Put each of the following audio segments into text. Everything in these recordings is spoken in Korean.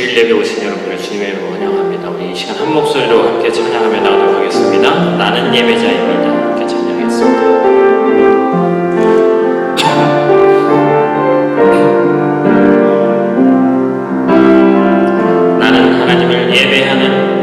주일 예배 오신 여러분을 주님의 이름으로 환영합니다. 우리 이 시간 한 목소리로 함께 찬양하며 나가도록 하겠습니다. 나는 예배자입니다. 함께 찬양하겠습니다. 나는 하나님을 예배하는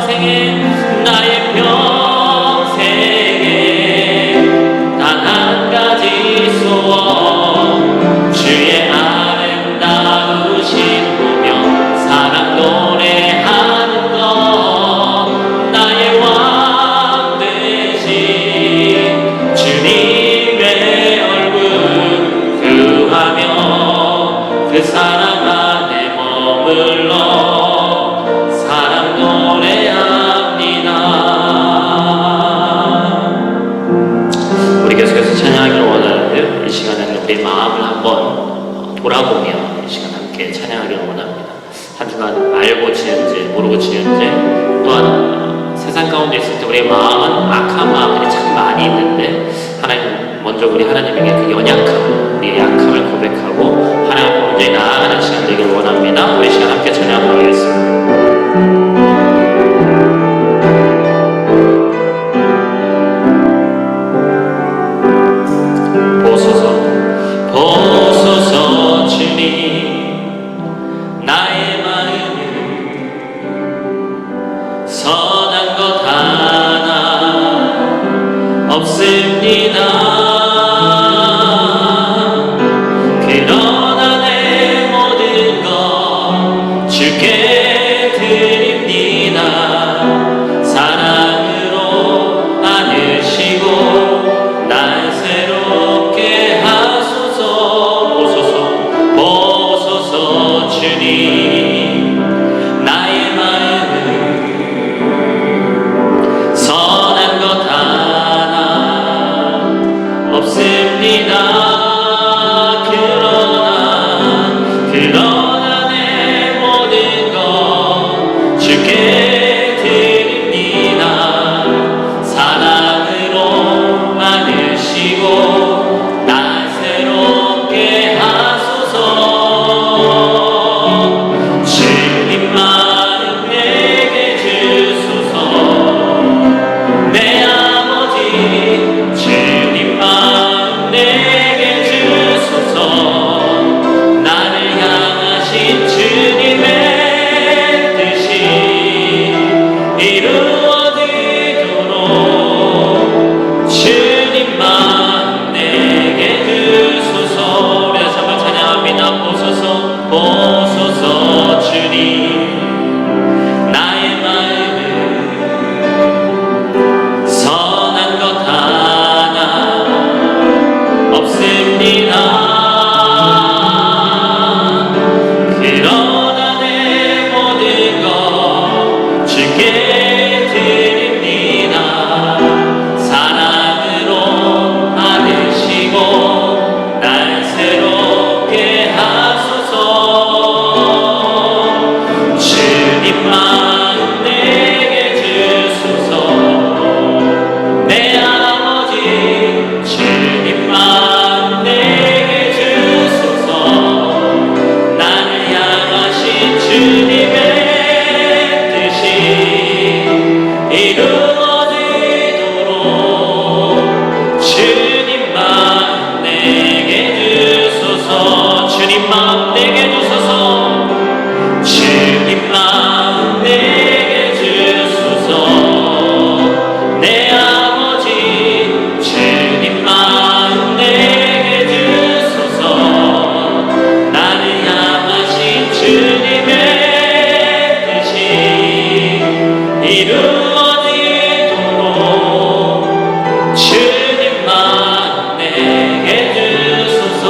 주님 나의 마음을 주님 마음 내게 주소서. 주님 마음 내게 주소서. 내 아버지 주님 마음 내게 주소서. 나를 향하신 주님의 뜻이 이루어지도록 주님 마음 내게 주소서.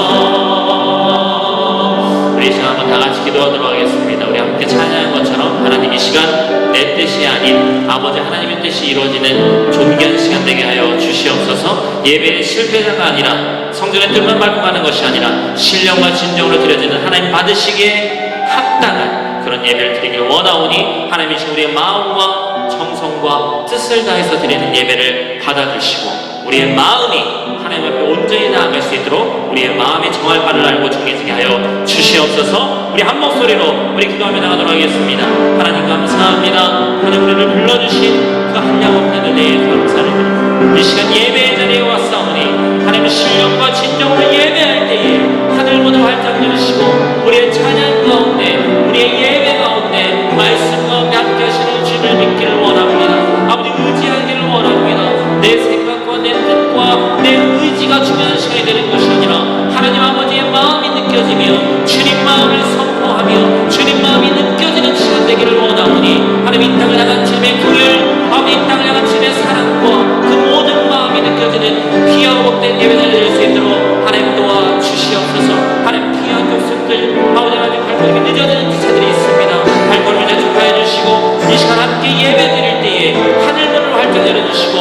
우리 이 시간 한번 다 같이 기도하도록 하겠습니다. 우리 함께 찬양한 것처럼 하나님 이 시간 내 뜻이 아닌 아버지 하나님의 뜻이 이루어지는 존귀한 시간 되게 하여 주시옵소서. 예배의 실패자가 아니라 성전의 뜻만 밟고 가는 것이 아니라 신령과 진정으로 드려지는 하나님 받으시기에 합당한 그런 예배를 드리길 원하오니 하나님 이 시간 우리의 마음과 정성과 뜻을 다해서 드리는 예배를 받아주시고 우리의 마음이 하나님 앞에 온전히 나아갈 수 있도록 우리의 마음의 정할 바를 알고 정해지게 하여 주시옵소서. 우리 한 목소리로 우리 기도하며 나가도록 하겠습니다. 하나님 감사합니다. 하나님 우리를 불러주신 그 한량없는 은혜에 감사를 드립니다. 이 시간 예배의 자리에 왔사오니 하나님의 신령과 진정으로 예배할 때에 하늘 문을 활짝 열으시고 우리의 찬양 가운데 우리의 예배 가운데 말씀 가운데 함께 하시는 주를 믿기를 원합니다. 아버지 의지하기를 원합니다. 내 생각과 내 뜻과 내 의지가 중요한 시간이 되는 것이 아니라 하나님 아버지의 마음이 느껴지며 주님 마음을 선포하며 주님 마음이 느껴지는 시간 되기를 원하오니 하나님 이 땅을 향한 주님의 긍휼 아버지 이 땅을 향한 주님의 사랑과 그 모든 마음이 느껴지는 귀하고 복된 예배를 드릴 수 있도록 하나님 도와주시옵소서. 하나님 귀한 교수들 아버지 하나님 발걸음이 늦어지는 기차들이 있습니다. 발걸음을 재촉하여 주시고 이 시간 함께 예배 드릴 때에 하늘문을 활짝 열어주시고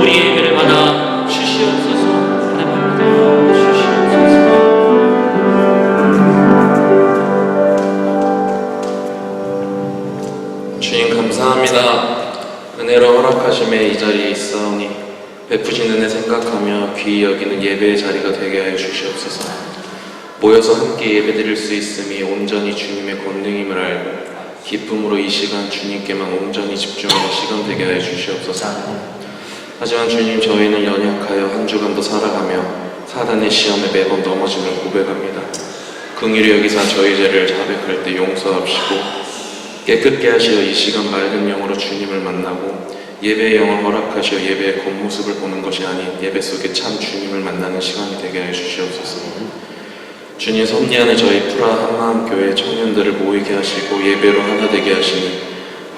우리의 예배를 받아 주시옵소서. 하나님 받아 주시옵소서. 주님 감사합니다. 은혜로 허락하심에 이 자리에 있사오니 베푸신 은혜 생각하며 귀히 여기는 예배의 자리가 되게 하여 주시옵소서. 모여서 함께 예배드릴 수 있음이 온전히 주님의 권능임을 알고 기쁨으로 이 시간 주님께만 온전히 집중하는 시간 되게 하여 주시옵소서. 하지만 주님 저희는 연약하여 한 주간도 살아가며 사단의 시험에 매번 넘어지며 고백합니다. 긍휼히 여기사 저희 죄를 자백할 때 용서하시고 깨끗게 하시어 이 시간 맑은 영으로 주님을 만나고 예배의 영을 허락하시어 예배의 겉모습을 보는 것이 아닌 예배 속에 참 주님을 만나는 시간이 되게 하여 주시옵소서. 주님 섭리하는 저희 프라 한마음교회 청년들을 모이게 하시고 예배로 하나 되게 하시니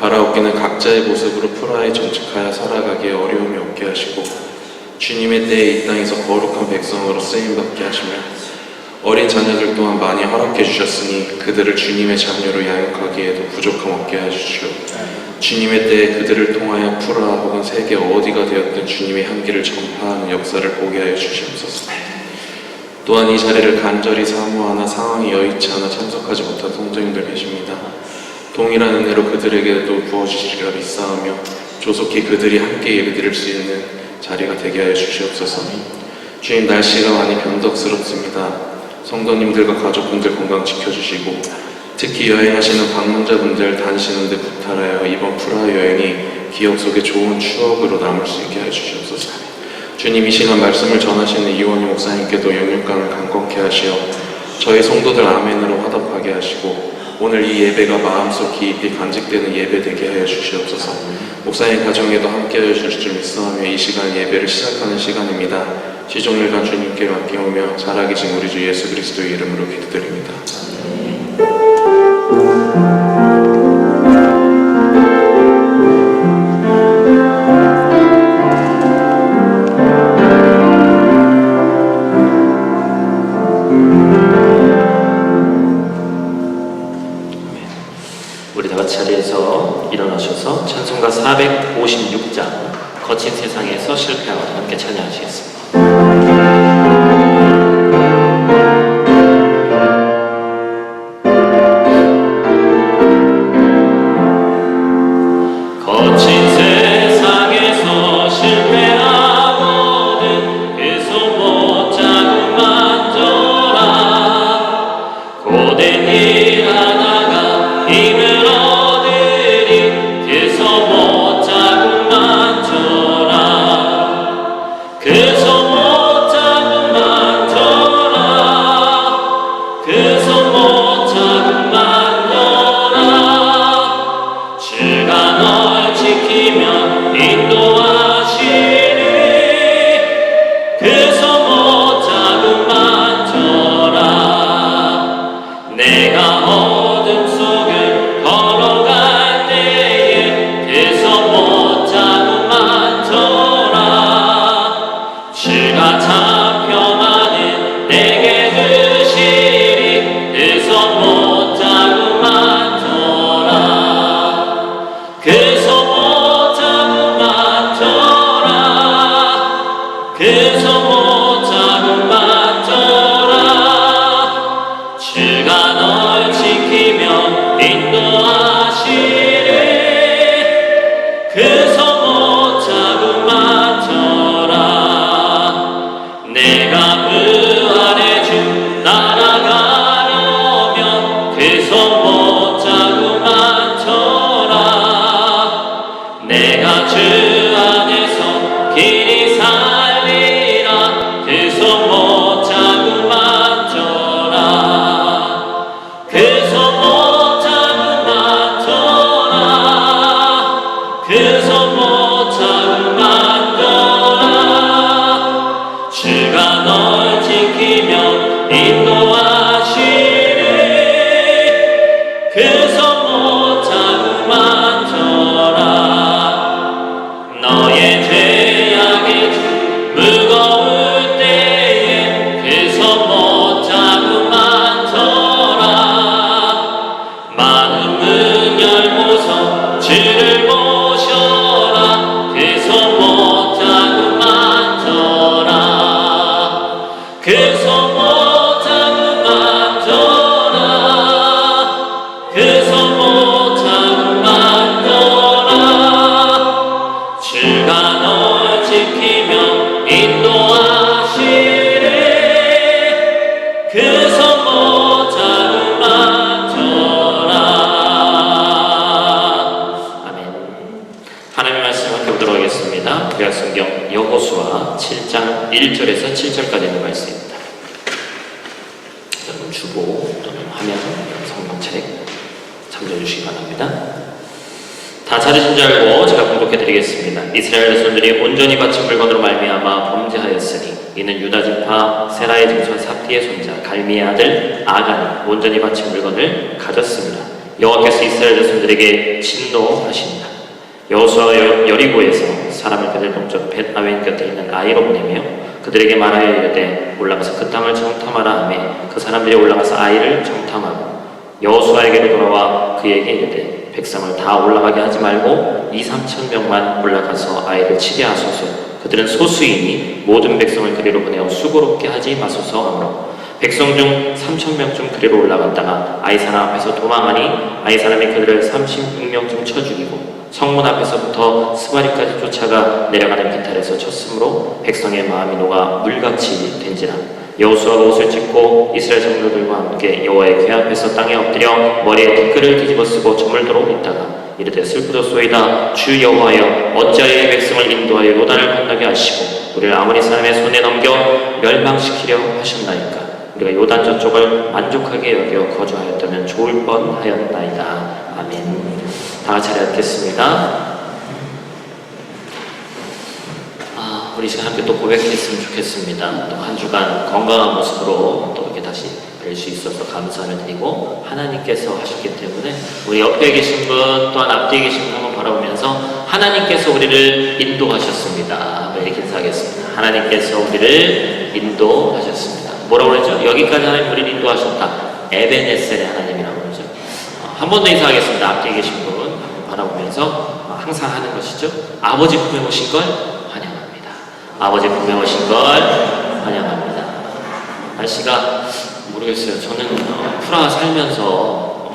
바라옵기는 각자의 모습으로 프라에 전직하여 살아가기에 어려움이 없게 하시고 주님의 때에 이 땅에서 거룩한 백성으로 쓰임받게 하시며 어린 자녀들 또한 많이 허락해 주셨으니 그들을 주님의 자녀로 양육하기에도 부족함 없게 하시오. 주님의 때에 그들을 통하여 프라 혹은 세계 어디가 되었든 주님의 향기를 전파하는 역사를 보게 하여 주시옵소서. 또한 이 자리를 간절히 사모하나 상황이 여의치 않아 참석하지 못한 성도님들 계십니다. 동일한 은혜로 그들에게도 부어주시리라 믿사오며 조속히 그들이 함께 예배드릴 수 있는 자리가 되게 하여 주시옵소서. 주님 날씨가 많이 변덕스럽습니다. 성도님들과 가족분들 건강 지켜주시고 특히 여행하시는 방문자분들 다니시는데 부탁하여 이번 프라 여행이 기억 속에 좋은 추억으로 남을 수 있게 해주시옵소서. 주님 이 시간 말씀을 전하시는 이원희 목사님께도 영육간을 강건케 하시어 저희 성도들 아멘으로 화답하게 하시고 오늘 이 예배가 마음속 깊이 간직되는 예배 되게 하여 주시옵소서. 목사님 가정에도 함께 하여 주실 줄 믿사오며 이 시간 예배를 시작하는 시간입니다. 시종일관 주님께 맡기오며 살아계신 우리 주 예수 그리스도의 이름으로 기도드립니다. 우리 다 같이 자리에서 일어나셔서 찬송가 456장 거친 세상에서 실패하고 함께 찬양하시겠습니다. 그 소문 인도하시네. 그 손못 자꾸만 져라. 너의 죄악의 주 무거울 때에 그 손못 자꾸만 져라. 마음은 열고서 주를 모셔라. 그 손못 자꾸만 져라. 그 손못 자꾸만 져라. 그 손못 자꾸만 져라. 주가 널 지키며 인도하시네. 그 손못 자꾸만 져라. 아멘. 하나님의 말씀 함께 보도록 하겠습니다. 구약성경 여호수아 7장 1절에서 7절까지 있는 말씀입니다. 여러분 주보 또는 화면, 성경책 참조해 주시기 바랍니다. 다 찾으신 줄 알고 제가 공독해 드리겠습니다. 이스라엘 자손들이 온전히 바친 물건으로 말미암아 범죄하였으니 이는 유다 지파 세라의 증손 삽디의 손자 갈미의 아들 아간이 온전히 바친 물건을 가졌습니다. 여호와께서 이스라엘 자손들에게 진노하십니다. 여호수아가 여리고에서 사람을 그들 동쪽 벳아웬 곁에 있는 아이로 보내며 그들에게 말하여 이르되 올라가서 그 땅을 정탐하라 하매 그 사람들이 올라가서 아이를 정탐하고 여호수아에게로 돌아와 그에게 이르되 백성을 다 올라가게 하지 말고 2~3천 명만 올라가서 아이를 치게 하소서. 그들은 소수이니 모든 백성을 그리로 보내어 수고롭게 하지 마소서 하므로 백성 중 3,000명쯤 그리로 올라갔다가 아이 사람 앞에서 도망하니 아이 사람이 그들을 36명쯤 쳐 죽이고 성문 앞에서부터 스바리까지 쫓아가 내려가는 기탈에서 쳤으므로 백성의 마음이 녹아 물같이 된지라. 여호수아가 옷을 찢고 이스라엘 장로들과 함께 여호와의 궤 앞에서 땅에 엎드려 머리에 티끌을 뒤집어 쓰고 저물도록 있다가 이르되 슬프도소이다. 주 여호와여 어찌하여 이 백성을 인도하여 요단을 건너게 하시고 우리를 아모리 사람의 손에 넘겨 멸망시키려 하셨나이까. 우리가 요단 저쪽을 만족하게 여겨 거주하였다면 좋을 뻔하였나이다. 아멘. 다 같이 읽겠습니다. 우리 시간 함께 또 고백했으면 좋겠습니다. 또 한 주간 건강한 모습으로 또 이렇게 다시 뵐 수 있어서 감사를 드리고 하나님께서 하셨기 때문에 우리 옆에 계신 분 또한 앞뒤에 계신 분 한번 바라보면서 하나님께서 우리를 인도하셨습니다. 이렇게 인사하겠습니다. 하나님께서 우리를 인도하셨습니다. 뭐라고 그러죠? 여기까지 하나님 우리를 인도하셨다. 에베네셀의 하나님이라고 그러죠. 한 번 더 인사하겠습니다. 앞뒤에 계신 분 한번 바라보면서 항상 하는 것이죠. 아버지 품에 오신 걸 환영합니다. 아버지 품에 오신 걸 환영합니다. 날씨가 모르겠어요. 저는 프라하 살면서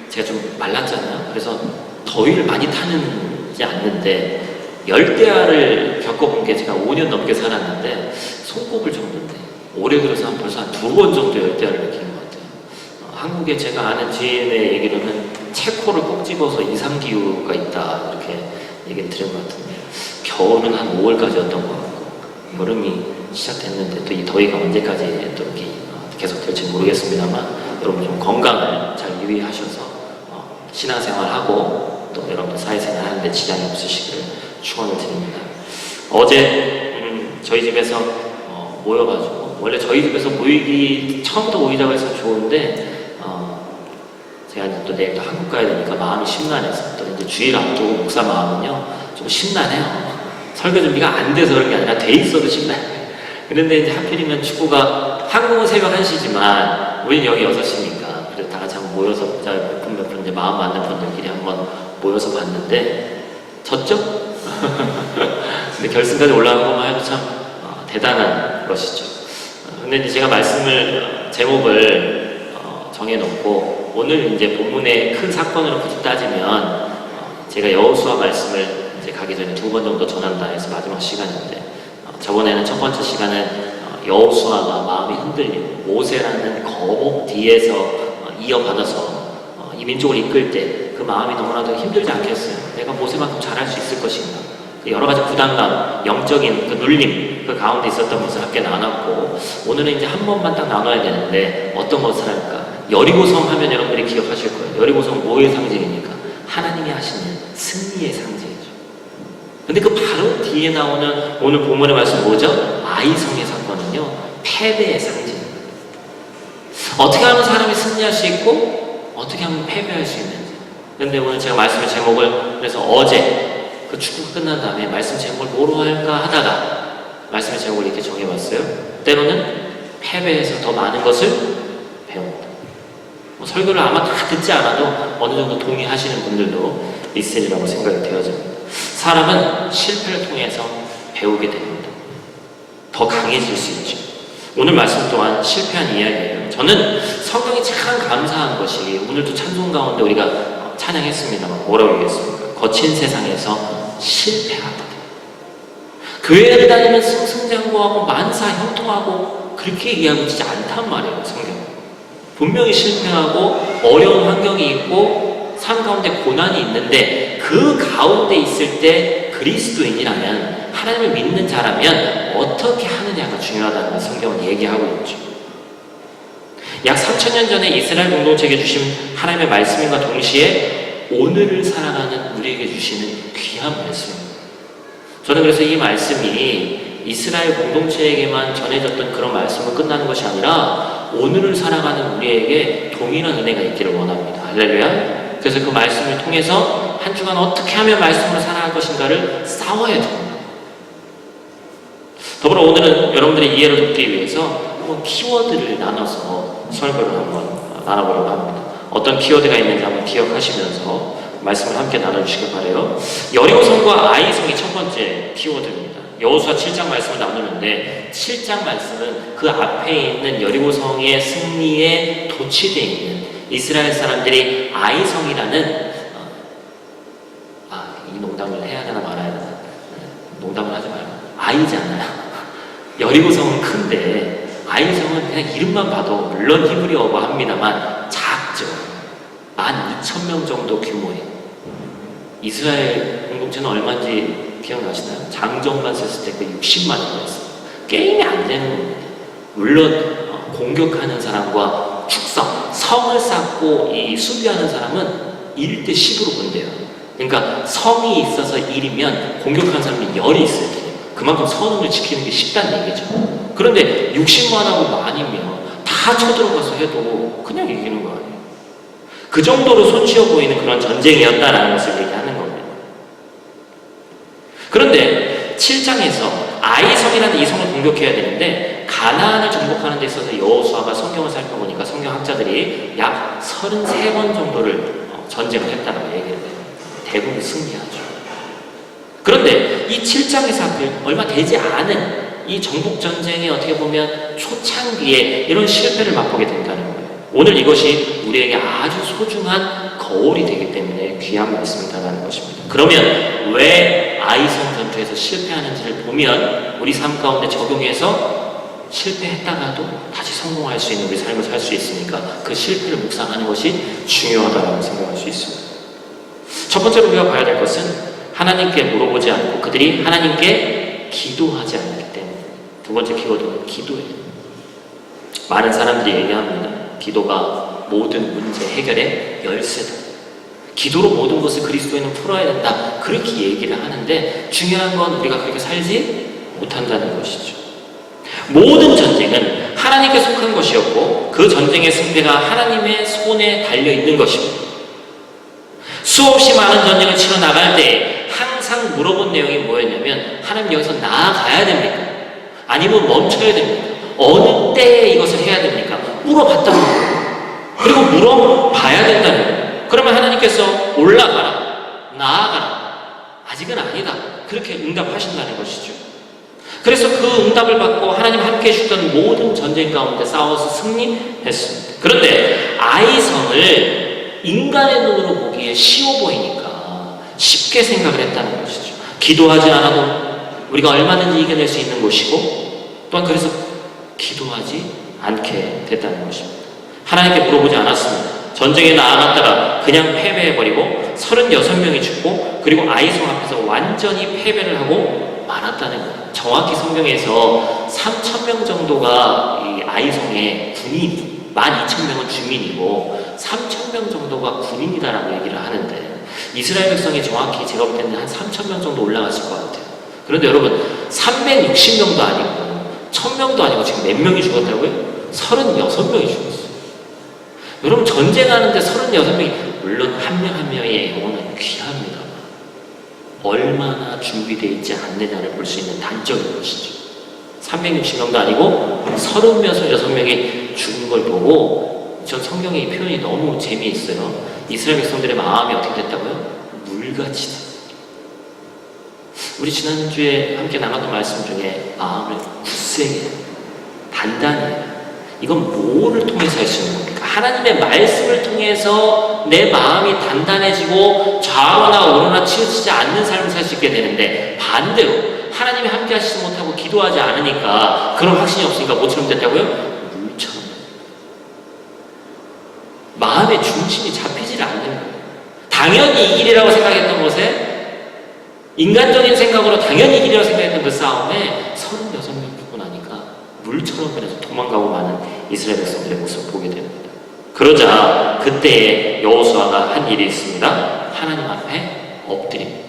제가 좀 말랐잖아요. 그래서 더위를 많이 타는지 않는데 열대야를 겪어본 게 제가 5년 넘게 살았는데 손꼽을 정도인데 올해 들어서 벌써 한 2번 정도 열대야를 느낀 것 같아요. 한국에 제가 아는 지인의 얘기로는 체코를 꼭 집어서 이상기후가 있다 이렇게 얘기를 들은 것 같은데 겨울은 한 5월까지였던 것 같고 여름이 시작됐는데 또 이 더위가 언제까지 또 이렇게 계속 될지 모르겠습니다만 여러분 좀 건강을 잘 유의하셔서 신앙생활하고 또 여러분들 사회생활 하는데 지장이 없으시기를 축원을 드립니다. 어제 저희 집에서 모여가지고 원래 저희 집에서 모이기 처음부터 모이자고 해서 좋은데 제가 이제 또 내일 또 한국 가야 되니까 마음이 심란해서 또 이제 주일 앞두고 목사 마음은요 좀 심란해요. 설교 준비가 안 돼서 그런 게 아니라 돼 있어도 심란해요. 그런데 이제 하필이면 축구가 한국은 새벽 1시지만 우리는 여기 6시니까 그래서 다 같이 한번 모여서 보자 몇 분 이제 마음 맞는 분들끼리 한번 모여서 봤는데 졌죠? 근데 결승까지 올라간 것만 해도 참 대단한 것이죠. 근데 이제 제가 말씀을 제목을 정해놓고 오늘 이제 본문의 큰 사건으로 굳이 따지면 제가 여호수아 말씀을 이제 가기 전에 2번 정도 전한다 해서 마지막 시간인데 저번에는 첫 번째 시간은 여호수아가 마음이 흔들리고 모세라는 거목 뒤에서 이어받아서 이 민족을 이끌 때 그 마음이 너무나도 힘들지 않겠어요? 내가 모세만큼 잘할 수 있을 것인가? 여러 가지 부담감, 영적인 그 눌림 그 가운데 있었던 것을 함께 나눴고 오늘은 이제 한 번만 딱 나눠야 되는데 어떤 것을 할까? 여리고성 하면 여러분들이 기억하실 거예요. 여리고성 뭐의 상징입니까? 하나님이 하시는 승리의 상징이죠. 근데 그 바로 뒤에 나오는 오늘 본문의 말씀 뭐죠? 아이성의 사건은요 패배의 상징입니다. 어떻게 하면 사람이 승리할 수 있고 어떻게 하면 패배할 수 있는지. 그런데 오늘 제가 말씀의 제목을 그래서 어제 그 축구가 끝난 다음에 말씀 제목을 뭐로 할까 하다가 말씀의 제목을 이렇게 정해봤어요. 때로는 패배해서 더 많은 것을 배운다. 뭐 설교를 아마 다 듣지 않아도 어느 정도 동의하시는 분들도 있으리라고 생각이 되어집니다. 사람은 실패를 통해서 배우게 됩니다. 더 강해질 수 있죠. 오늘 말씀 또한 실패한 이야기예요. 저는 성경이 참 감사한 것이 오늘도 찬송 가운데 우리가 찬양했습니다만 뭐라고 얘기했습니까? 거친 세상에서 실패하거든. 교회를 다니면 승승장구하고 만사 형통하고 그렇게 얘기하고 있지 않단 말이에요. 성경. 분명히 실패하고 어려운 환경이 있고 삶 가운데 고난이 있는데 그 가운데 있을 때 그리스도인이라면 하나님을 믿는 자라면 어떻게 하느냐가 중요하다는 걸 성경은 얘기하고 있죠. 약 3000년 전에 이스라엘 공동체에게 주신 하나님의 말씀과 동시에 오늘을 살아가는 우리에게 주시는 귀한 말씀입니다. 저는 그래서 이 말씀이 이스라엘 공동체에게만 전해졌던 그런 말씀으로 끝나는 것이 아니라 오늘을 살아가는 우리에게 동일한 은혜가 있기를 원합니다. 할렐루야. 그래서 그 말씀을 통해서 한 주간 어떻게 하면 말씀으로 살아갈 것인가를 싸워야 됩니다. 더불어 오늘은 여러분들의 이해를 돕기 위해서 한번 키워드를 나눠서 설교를 한번 나눠보려고 합니다. 어떤 키워드가 있는지 한번 기억하시면서 말씀을 함께 나눠주시길 바라요. 여리고성과 아이성이 첫 번째 키워드입니다. 여호수아 7장 말씀을 나누는데 7장 말씀은 그 앞에 있는 여리고성의 승리에 도취되어 있는 이스라엘 사람들이 아이성이라는 이 농담을 해야 되나 말아야 되나 농담을 하지 말고 아이잖아요. 여리고성은 큰데 아이성은 그냥 이름만 봐도 물론 히브리어고 합니다만 작죠. 12,000명 정도 규모예요. 이스라엘 공동체는 얼마인지 기억나시나요? 장정만 썼을 때 그 60만이었어요. 게임이 안 되는 겁니다. 물론 공격하는 사람과 축성, 성을 쌓고 이 수비하는 사람은 1대 10으로 본대요. 그러니까 성이 있어서 1이면 공격하는 사람이 10이 있어야 돼요. 그만큼 선을 지키는 게 쉽다는 얘기죠. 그런데 60만하고 만이면 다 쳐들어가서 해도 그냥 이기는 거 아니에요. 그 정도로 손쉬워 보이는 그런 전쟁이었다라는 것을 얘기하는 겁니다. 그런데 7장에서 아이성이라는 이 성을 공격해야 되는데 가나안을 정복하는 데 있어서 여호수아가 성경을 살펴보니까 성경학자들이 약 33번 정도를 전쟁을 했다고 얘기를 해요. 대부분 승리하죠. 그런데 이 7장에서 하필 얼마 되지 않은 이 정복전쟁에 어떻게 보면 초창기에 이런 실패를 맛보게 된다는 거예요. 오늘 이것이 우리에게 아주 소중한 거울이 되기 때문에 귀한 말씀이다라는 것입니다. 그러면 왜 아이성 전투에서 실패하는지를 보면 우리 삶 가운데 적용해서 실패했다가도 다시 성공할 수 있는 우리 삶을 살 수 있으니까 그 실패를 묵상하는 것이 중요하다고 생각할 수 있습니다. 첫 번째로 우리가 봐야 될 것은 하나님께 물어보지 않고 그들이 하나님께 기도하지 않기 때문에. 두 번째 키워드는 기도예요. 많은 사람들이 얘기합니다. 기도가 모든 문제 해결의 열쇠다. 기도로 모든 것을 그리스도에는 풀어야 된다. 그렇게 얘기를 하는데 중요한 건 우리가 그렇게 살지 못한다는 것이죠. 모든 전쟁은 하나님께 속한 것이었고 그 전쟁의 승패가 하나님의 손에 달려있는 것입니다. 수없이 많은 전쟁을 치러 나갈 때 항상 물어본 내용이 뭐였냐면 하나님 여기서 나아가야 됩니까? 아니면 멈춰야 됩니까? 어느 때에 이것을 해야 됩니까? 물어봤다는 거예요. 그리고 물어봐야 된다는 거예요. 그러면 하나님께서 올라가라, 나아가라, 아직은 아니다. 그렇게 응답하신다는 것이죠. 그래서 그 응답을 받고 하나님 함께 해주셨던 모든 전쟁 가운데 싸워서 승리했습니다. 그런데 아이성을 인간의 눈으로 보기에 쉬워 보이니까 쉽게 생각을 했다는 것이죠. 기도하지 않아도 우리가 얼마든지 이겨낼 수 있는 것이고 또한 그래서 기도하지 않게 됐다는 것입니다. 하나님께 물어보지 않았습니다. 전쟁에 나아갔다가 그냥 패배해버리고 36명이 죽고 그리고 아이성 앞에서 완전히 패배를 하고 말았다는 거예요. 정확히 성경에서 3,000명 정도가 이 아이성의 군인, 12,000명은 주민이고 3,000명 정도가 군인이다라고 얘기를 하는데 이스라엘 백성이 정확히 제가 볼 때는 한 3,000명 정도 올라갔을 것 같아요. 그런데 여러분 360명도 아니고 1,000명도 아니고 지금 몇 명이 죽었다고요? 36명이 죽었어요. 여러분 전쟁하는데 36명이, 물론 한 명 한 명의 영혼은 귀합니다. 얼마나 준비되어 있지 않느냐를 볼 수 있는 단적인 것이죠. 360명도 아니고 36명이 죽은 걸 보고 전 성경의 이 표현이 너무 재미있어요. 이스라엘 백성들의 마음이 어떻게 됐다고요? 물같이 됐어요. 우리 지난주에 함께 나눴던 말씀 중에 마음을 굳세게, 단단히, 이건 뭐를 통해서 할 수 있는 겁니까? 하나님의 말씀을 통해서 내 마음이 단단해지고 좌우나 우로나 치우치지 않는 삶을 살 수 있게 되는데, 반대로 하나님이 함께 하시지 못하고 기도하지 않으니까, 그런 확신이 없으니까 뭐처럼 됐다고요? 물처럼. 마음의 중심이 잡히질 않는 거예요. 당연히 이 길이라고 생각했던 것에, 인간적인 생각으로 당연히 이 길이라고 생각했던 그 싸움에 36명 죽고 나니까 물처럼 변해서 도망가고 마는 이스라엘 백성들의 모습을 보게 됩니다. 그러자 그때에 여호수아가 한 일이 있습니다. 하나님 앞에 엎드립니다.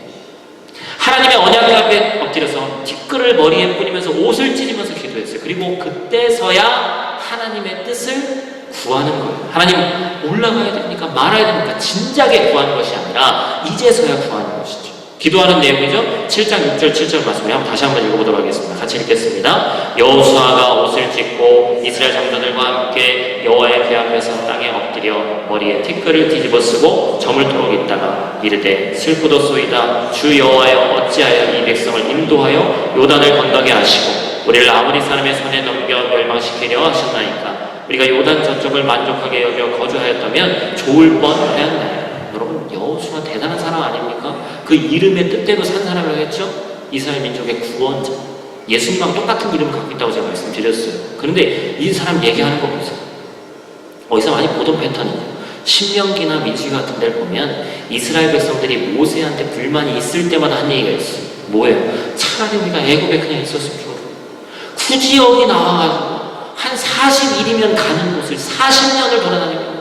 하나님의 언약 앞에 엎드려서 티끌을 머리에 뿌리면서 옷을 찢으면서 기도했어요. 그리고 그때서야 하나님의 뜻을 구하는 거예요. 하나님, 올라가야 됩니까? 말아야 됩니까? 진작에 구하는 것이 아니라 이제서야 구하는 것이죠. 기도하는 내용이죠. 7장 6절 7절 말씀을 다시 한번 읽어보도록 하겠습니다. 같이 읽겠습니다. 여호수아가 옷을 찢고 이스라엘 장로들과 함께 여호와의 궤 앞에서 땅에 엎드려 머리에 티끌을 뒤집어 쓰고 저물도록 있다가 이르되 슬프도소이다. 주 여호와여, 어찌하여 이 백성을 인도하여 요단을 건너게 하시고 우리를 아모리 사람의 손에 넘겨 멸망시키려 하셨나이까. 우리가 요단 저쪽을 만족하게 여겨 거주하였다면 좋을 뻔하였나요. 여러분, 여호수아 대단한 사람 아닙니까? 그 이름의 뜻대로 산 사람이라고 했죠? 이스라엘 민족의 구원자. 예수님하고 똑같은 이름을 갖고 있다고 제가 말씀드렸어요. 그런데 이 사람 얘기하는 거 보세요. 어디서 많이 보던 패턴이에요. 신명기나 민수기 같은 데를 보면 이스라엘 백성들이 모세한테 불만이 있을 때마다 한 얘기가 있어요. 뭐예요? 차라리 우리가 애굽에 그냥 있었으면 좋겠어요. 굳이 여기 나와가지고 한 40일이면 가는 곳을 40년을 돌아다니고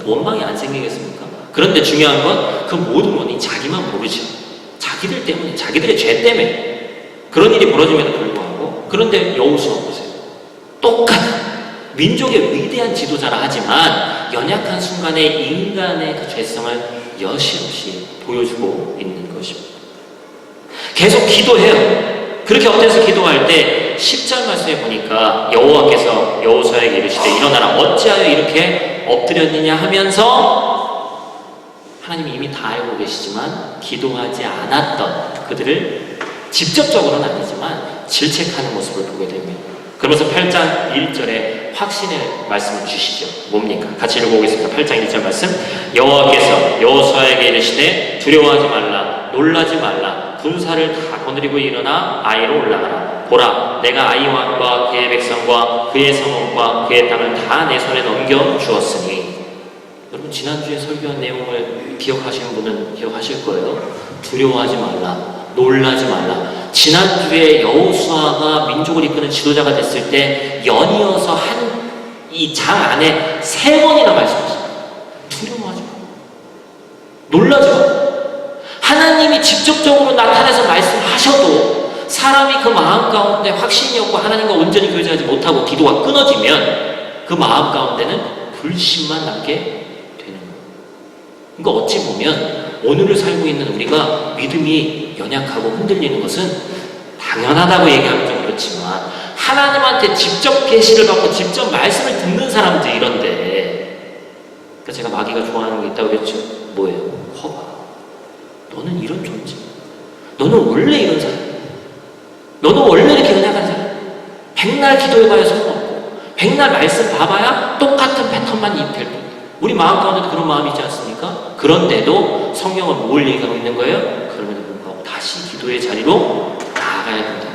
원망이 안 생기겠습니까? 그런데 중요한 건 그 모든 원인이 자기만 모르죠. 자기들 때문에, 자기들의 죄 때문에 그런 일이 벌어짐에도 불구하고. 그런데 여호수아 보세요. 똑같은 민족의 위대한 지도자라 하지만 연약한 순간에 인간의 그 죄성을 여실없이 보여주고 있는 것입니다. 계속 기도해요. 그렇게 엎드려서 기도할 때 10절 말씀에 보니까 여호와께서 여호수아에게 이르시되 일어나라, 어찌하여 이렇게 엎드렸느냐 하면서 하나님이 이미 다 알고 계시지만 기도하지 않았던 그들을 직접적으로는 아니지만 질책하는 모습을 보게 됩니다. 그러면서 8장 1절에 확신의 말씀을 주시죠. 뭡니까? 같이 읽어보겠습니다. 8장 1절 말씀. 여호와께서 여호수아에게 이르시되 두려워하지 말라, 놀라지 말라, 군사를 다 거느리고 일어나 아이로 올라가라. 보라, 내가 아이 왕과 그의 백성과 그의 성읍과 그의 땅을 다 내 손에 넘겨 주었으니. 여러분, 지난주에 설교한 내용을 기억하시는 분은 기억하실 거예요. 두려워하지 말라, 놀라지 말라. 지난주에 여호수아가 민족을 이끄는 지도자가 됐을 때 연이어서 한 이 장 안에 3번이나 말씀하십니다. 두려워하지 말라, 놀라지 말라. 하나님이 직접적으로 나타나서 말씀하셔도 사람이 그 마음 가운데 확신이 없고 하나님과 온전히 교제하지 못하고 기도가 끊어지면 그 마음 가운데는 불신만 남게 되는 거예요. 그러니까 어찌 보면 오늘을 살고 있는 우리가 믿음이 연약하고 흔들리는 것은 당연하다고 얘기하면 좀 그렇지만 하나님한테 직접 계시를 받고 직접 말씀을 듣는 사람들 이런데, 그러니까 제가 마귀가 좋아하는 게 있다고 그랬죠. 뭐예요? 허가. 너는 이런 존재. 너는 원래 이런 사람. 너는 원래 이렇게 연약한 사람. 백날 기도해봐야 소용없고 백날 말씀 봐봐야 똑같은 패턴만 입힐 뿐. 우리 마음 가운데도 그런 마음이지 않습니까? 그런데도 성경은 뭘 얘기하고 있는 거예요? 그럼에도 불구하고 다시 기도의 자리로 나아가야 된다.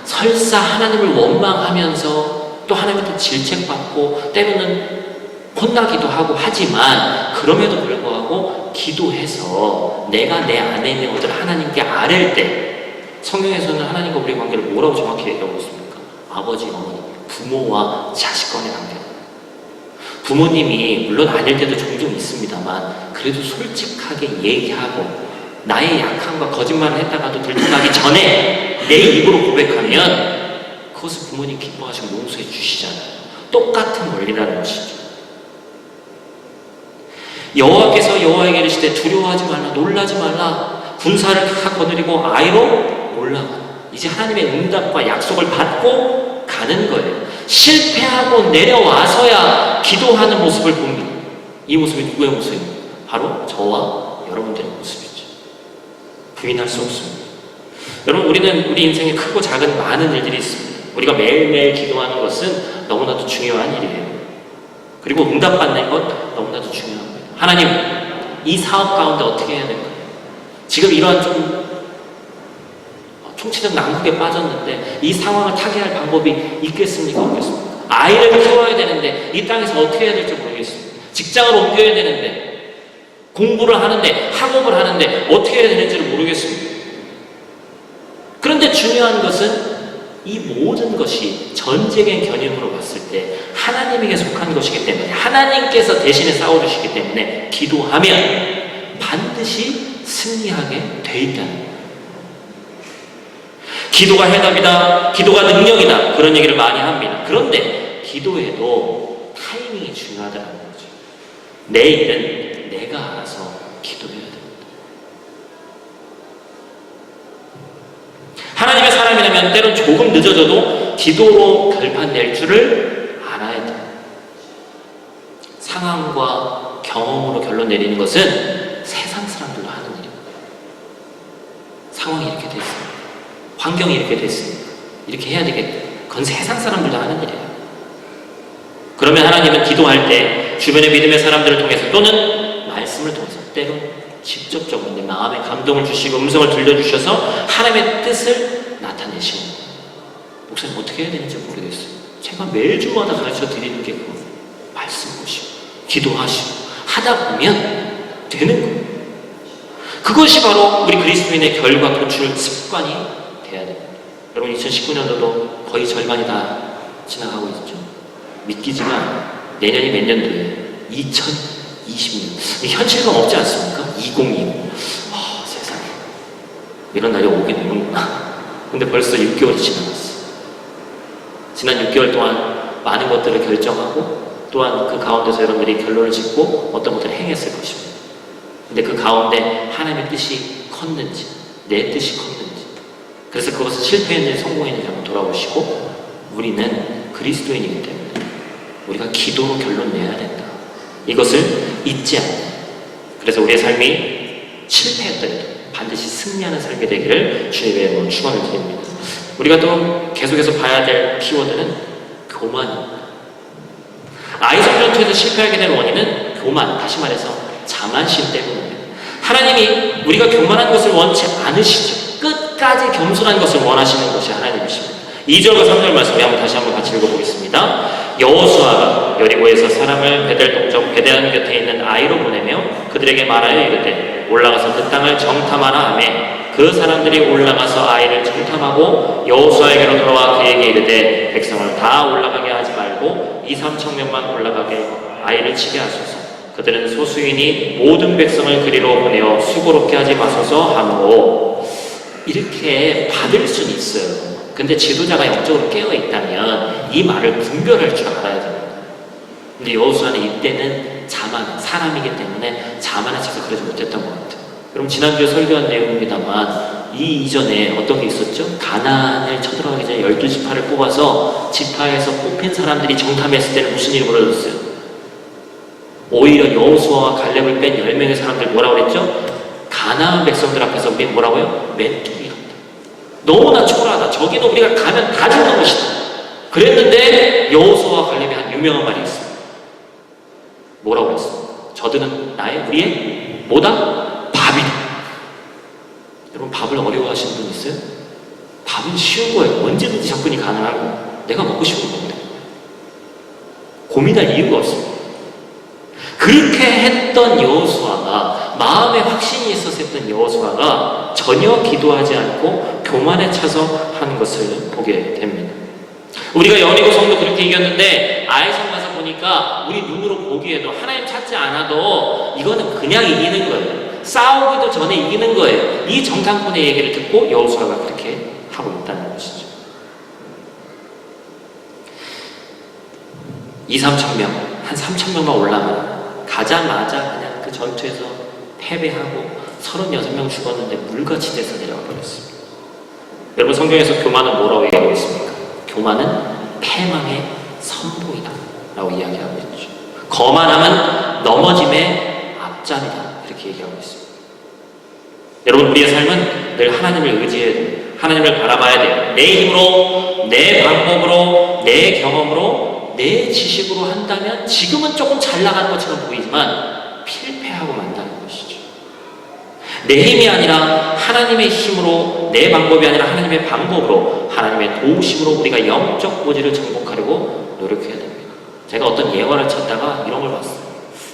설사 하나님을 원망하면서 또 하나님한테 질책받고 때로는 혼나기도 하고 하지만 그럼에도 불구하고 기도해서 내가 내 안에 있는 것들을 하나님께 아랠 때, 성경에서는 하나님과 우리의 관계를 뭐라고 정확히 얘기하고 있습니까? 아버지, 어머니, 부모와 자식 간의 관계. 부모님이 물론 아닐 때도 종종 있습니다만 그래도 솔직하게 얘기하고 나의 약함과 거짓말을 했다가도 들통나기 전에 내 입으로 고백하면 그것을 부모님 기뻐하시고 용서해 주시잖아요. 똑같은 원리라는 것이죠. 여호와께서 여호와에게 이르시되 두려워하지 말라, 놀라지 말라, 군사를 다 거느리고 아이로 올라가. 이제 하나님의 응답과 약속을 받고 가는 거예요. 실패하고 내려와서야 기도하는 모습을 봅니다. 이 모습이 누구의 모습입니까? 바로 저와 여러분들의 모습이죠. 부인할 수 없습니다. 여러분, 우리 인생에 크고 작은 많은 일들이 있습니다. 우리가 매일매일 기도하는 것은 너무나도 중요한 일이에요. 그리고 응답받는 것 너무나도 중요한 거예요. 하나님, 이 사업 가운데 어떻게 해야 될까요? 지금 이러한 좀 총체적 난국에 빠졌는데 이 상황을 타개할 방법이 있겠습니까? 없겠습니까? 아이를 키워야 되는데 이 땅에서 어떻게 해야 될지 모르겠습니다. 직장을 옮겨야 되는데, 공부를 하는데, 학업을 하는데 어떻게 해야 되는지를 모르겠습니다. 그런데 중요한 것은 이 모든 것이 전쟁의 견인으로 봤을 때 하나님에게 속한 것이기 때문에, 하나님께서 대신에 싸워주시기 때문에 기도하면 반드시 승리하게 돼 있다는 거예요. 기도가 해답이다, 기도가 능력이다, 그런 얘기를 많이 합니다. 그런데 기도에도 타이밍이 중요하다는 거죠. 내 일은 내가 알아서 기도해야 됩니다. 하나님의 사람이라면 때론 조금 늦어져도 기도로 결판 낼 줄을 알아야 돼요. 상황과 경험으로 결론 내리는 것은 세상 사람들도 하는 일입니다. 상황이 이렇게 됐습니다. 환경이 이렇게 됐습니다. 이렇게 해야 되겠다. 그건 세상 사람들도 하는 일이에요. 그러면 하나님은 기도할 때 주변의 믿음의 사람들을 통해서 또는 말씀을 통해서 때로 직접적으로 내 마음에 감동을 주시고 음성을 들려주셔서 하나님의 뜻을 나타내시는 거예요. 목사님 어떻게 해야 되는지 모르겠어요. 제가 매주마다 가르쳐 드리는 게 그거 말씀 보시고 기도하시고 하다 보면 되는 거예요. 그것이 바로 우리 그리스도인의 결과 도출 습관이 돼야 됩니다. 여러분, 2019년도도 거의 절반이 다 지나가고 있죠. 믿기지만 내년이 몇 년도예요? 2020년. 현실감 없지 않습니까? 2025. 세상에. 이런 날이 오긴 오는구나. 근데 벌써 6개월이 지나갔어. 지난 6개월 동안 많은 것들을 결정하고 또한 그 가운데서 여러분들이 결론을 짓고 어떤 것들을 행했을 것입니다. 근데 그 가운데 하나님의 뜻이 컸는지, 내 뜻이 컸는지, 그래서 그것을 실패했는지 성공했는지 한번 돌아보시고, 우리는 그리스도인이기 때문에 우리가 기도로 결론 내야 된다. 이것을 잊지 않고, 그래서 우리의 삶이 실패했더라도 반드시 승리하는 삶이 되기를 주님의 이름으로 축원을 드립니다. 우리가 또 계속해서 봐야 될 키워드는 교만입니다. 아이성 전투에서 실패하게 된 원인은 교만, 다시 말해서 자만심 때문입니다. 하나님이 우리가 교만한 것을 원치 않으시죠. 끝까지 겸손한 것을 원하시는 것이 하나님이십니다. 2절과 3절 말씀 한번 다시 한번 같이 읽어보겠습니다. 여호수아가 여리고에서 사람을 베델 동쪽 베데안 곁에 있는 아이로 보내며 그들에게 말하여 이르되 올라가서 그 땅을 정탐하라 하며 그 사람들이 올라가서 아이를 정탐하고 여호수아에게로 돌아와 그에게 이르되 백성을 다 올라가게 하지 말고 2-3천 명만 올라가게 아이를 치게 하소서. 그들은 소수이니 모든 백성을 그리로 보내어 수고롭게 하지 마소서 하므로. 이렇게 받을 수는 있어요. 근데 지도자가 영적으로 깨어있다면 이 말을 분별할 줄 알아야 됩니다. 근데 여호수아는 이때는 자만, 사람이기 때문에 자만에 차서 그러지 못했던 것 같아요. 그럼 지난주에 설교한 내용입니다만 이 이전에 어떤 게 있었죠? 가나안을 쳐들어가기 전에 12지파를 뽑아서 지파에서 뽑힌 사람들이 정탐했을 때는 무슨 일이 벌어졌어요? 오히려 여호수아와 갈렙을 뺀 10명의 사람들 뭐라고 그랬죠? 가나안 백성들 앞에서 우리 뭐라고요? 메뚜기란다. 너무나 초라하다. 저기도 우리가 가면 다 죽는 것이다. 그랬는데 여호수아와 갈렙이 한 유명한 말이 있습니다. 뭐라고 그랬습니까? 저들은 우리의 뭐다? 밥이다. 여러분, 밥을 어려워하시는 분 있어요? 밥은 쉬운 거예요. 언제든지 접근이 가능하고 내가 먹고 싶은 겁니다. 고민할 이유가 없습니다. 그렇게 했던 여호수아가, 마음에 확신이 있어서 했던 여호수아가 전혀 기도하지 않고 교만에 차서 하는 것을 보게 됩니다. 우리가 여리고 성도 그렇게 이겼는데 아이성 가서 보니까 우리 눈으로 보기에도 하나님 찾지 않아도 이거는 그냥 이기는 거예요. 싸우기도 전에 이기는 거예요. 이 정탐꾼의 얘기를 듣고 여호수아가 그렇게 하고 있다는 것이죠. 3천 명, 한 3천 명만 올라가면 가자마자 그냥 그 전투에서 패배하고 36명 죽었는데 물같이 돼서 내려와 버렸습니다. 여러분, 성경에서 교만은 뭐라고 얘기하고 있습니까? 교만은 패망의 선봉이다 라고 이야기하고 있죠. 거만함은 넘어짐의 앞자리다 이렇게 얘기하고 있습니다. 여러분, 우리의 삶은 늘 하나님을 의지해야 돼요. 하나님을 바라봐야 돼요. 내 힘으로, 내 방법으로, 내 경험으로, 내 지식으로 한다면 지금은 조금 잘 나가는 것처럼 보이지만 필패하고 만다는 것이죠. 내 힘이 아니라 하나님의 힘으로, 내 방법이 아니라 하나님의 방법으로, 하나님의 도우심으로 우리가 영적 고지를 정복하려고 노력해야 됩니다. 제가 어떤 예화를 찾다가 이런 걸 봤어요.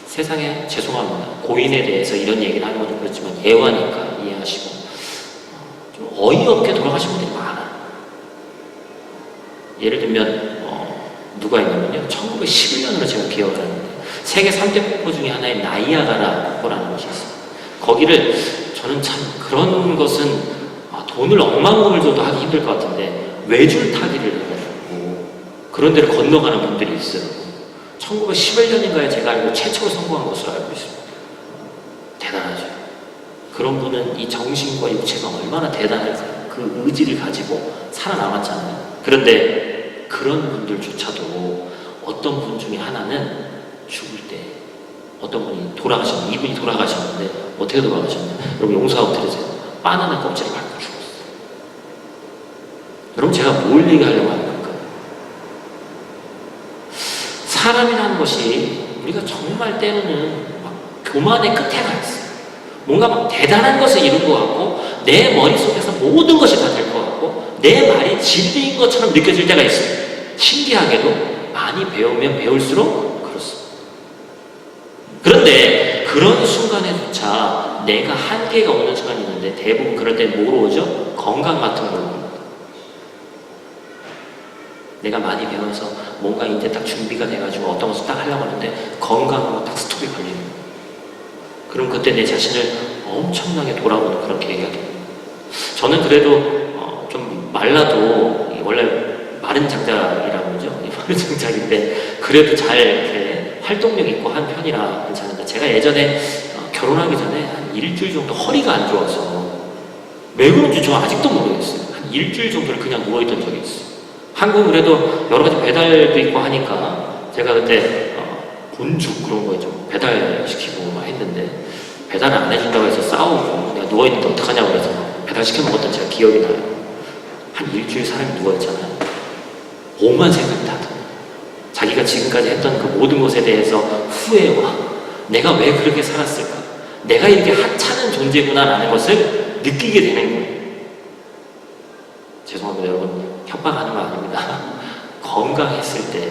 세상에, 죄송합니다, 고인에 대해서 이런 얘기를 하는 건 그렇지만 예화니까 이해하시고, 좀 어이없게 돌아가신 분들이 많아요. 예를 들면 누가 있냐면요, 1911년으로 제가 기억을 하는데 세계 3대 폭포 중에 하나인 나이아가라 폭포라는 것이 있어요. 거기를 저는 참 그런 것은 돈을 억만금을 줘도 하기 힘들 것 같은데 외줄 타기를 해가지고 그런 데를 건너가는 분들이 있어요. 1911년인가에 제가 알고 최초로 성공한 것으로 알고 있습니다. 대단하죠. 그런 분은 이 정신과 육체가 얼마나 대단할까요? 그 의지를 가지고 살아남았잖아요. 그런데 그런 분들조차도 어떤 분 중에 하나는 죽을 때 어떤 분이 돌아가셨는데, 이분이 돌아가셨는데 어떻게 돌아가셨냐? 여러분, 용서하고 들으세요. 바나나 껍질을 밟고 죽었어요. 여러분, 제가 뭘 얘기하려고 하는 걸까요? 사람이라는 것이 우리가 정말 때로는 막 교만의 끝에 가 있어요. 뭔가 막 대단한 것을 이룬 것 같고 내 머릿속에서 모든 것이 다 될 것 같고 내 말이 진리인 것처럼 느껴질 때가 있어요. 신기하게도 많이 배우면 배울수록 그렇습니다. 그런데 그런 순간에조차 내가 한계가 오는 순간이 있는데 대부분 그럴 때 뭐로 오죠? 건강 같은 걸로 옵니다. 내가 많이 배워서 뭔가 이제 딱 준비가 돼가지고 어떤 것을 딱 하려고 하는데 건강으로 딱 스톱이 걸리는 거예요. 그럼 그때 내 자신을 엄청나게 돌아보는 그렇게 얘기하게 됩니다. 저는 그래도 좀 말라도 원래 마른 장작이라고 그러죠. 마른 장작인데 그래도 잘 이렇게 활동력 있고 한 편이라 괜찮은데 제가 예전에 결혼하기 전에 한 일주일 정도 허리가 안 좋아서 왜 그런지 저 아직도 모르겠어요. 한 일주일 정도를 그냥 누워있던 적이 있어요. 한국은 그래도 여러 가지 배달도 있고 하니까 제가 그때 본죽 그런 거에 좀 배달시키고 막 했는데 배달을 안 해준다고 해서 싸우고 내가 누워있는데 어떡하냐고 그래서 배달시켜 먹었던 제가 기억이 나요. 한 일주일 사람이 누워있잖아요. 오만 생각이 다 들어요. 자기가 지금까지 했던 그 모든 것에 대해서 후회와 내가 왜 그렇게 살았을까? 내가 이렇게 하찮은 존재구나 라는 것을 느끼게 되는 거예요. 죄송합니다 여러분, 협박하는 거 아닙니다. 건강했을 때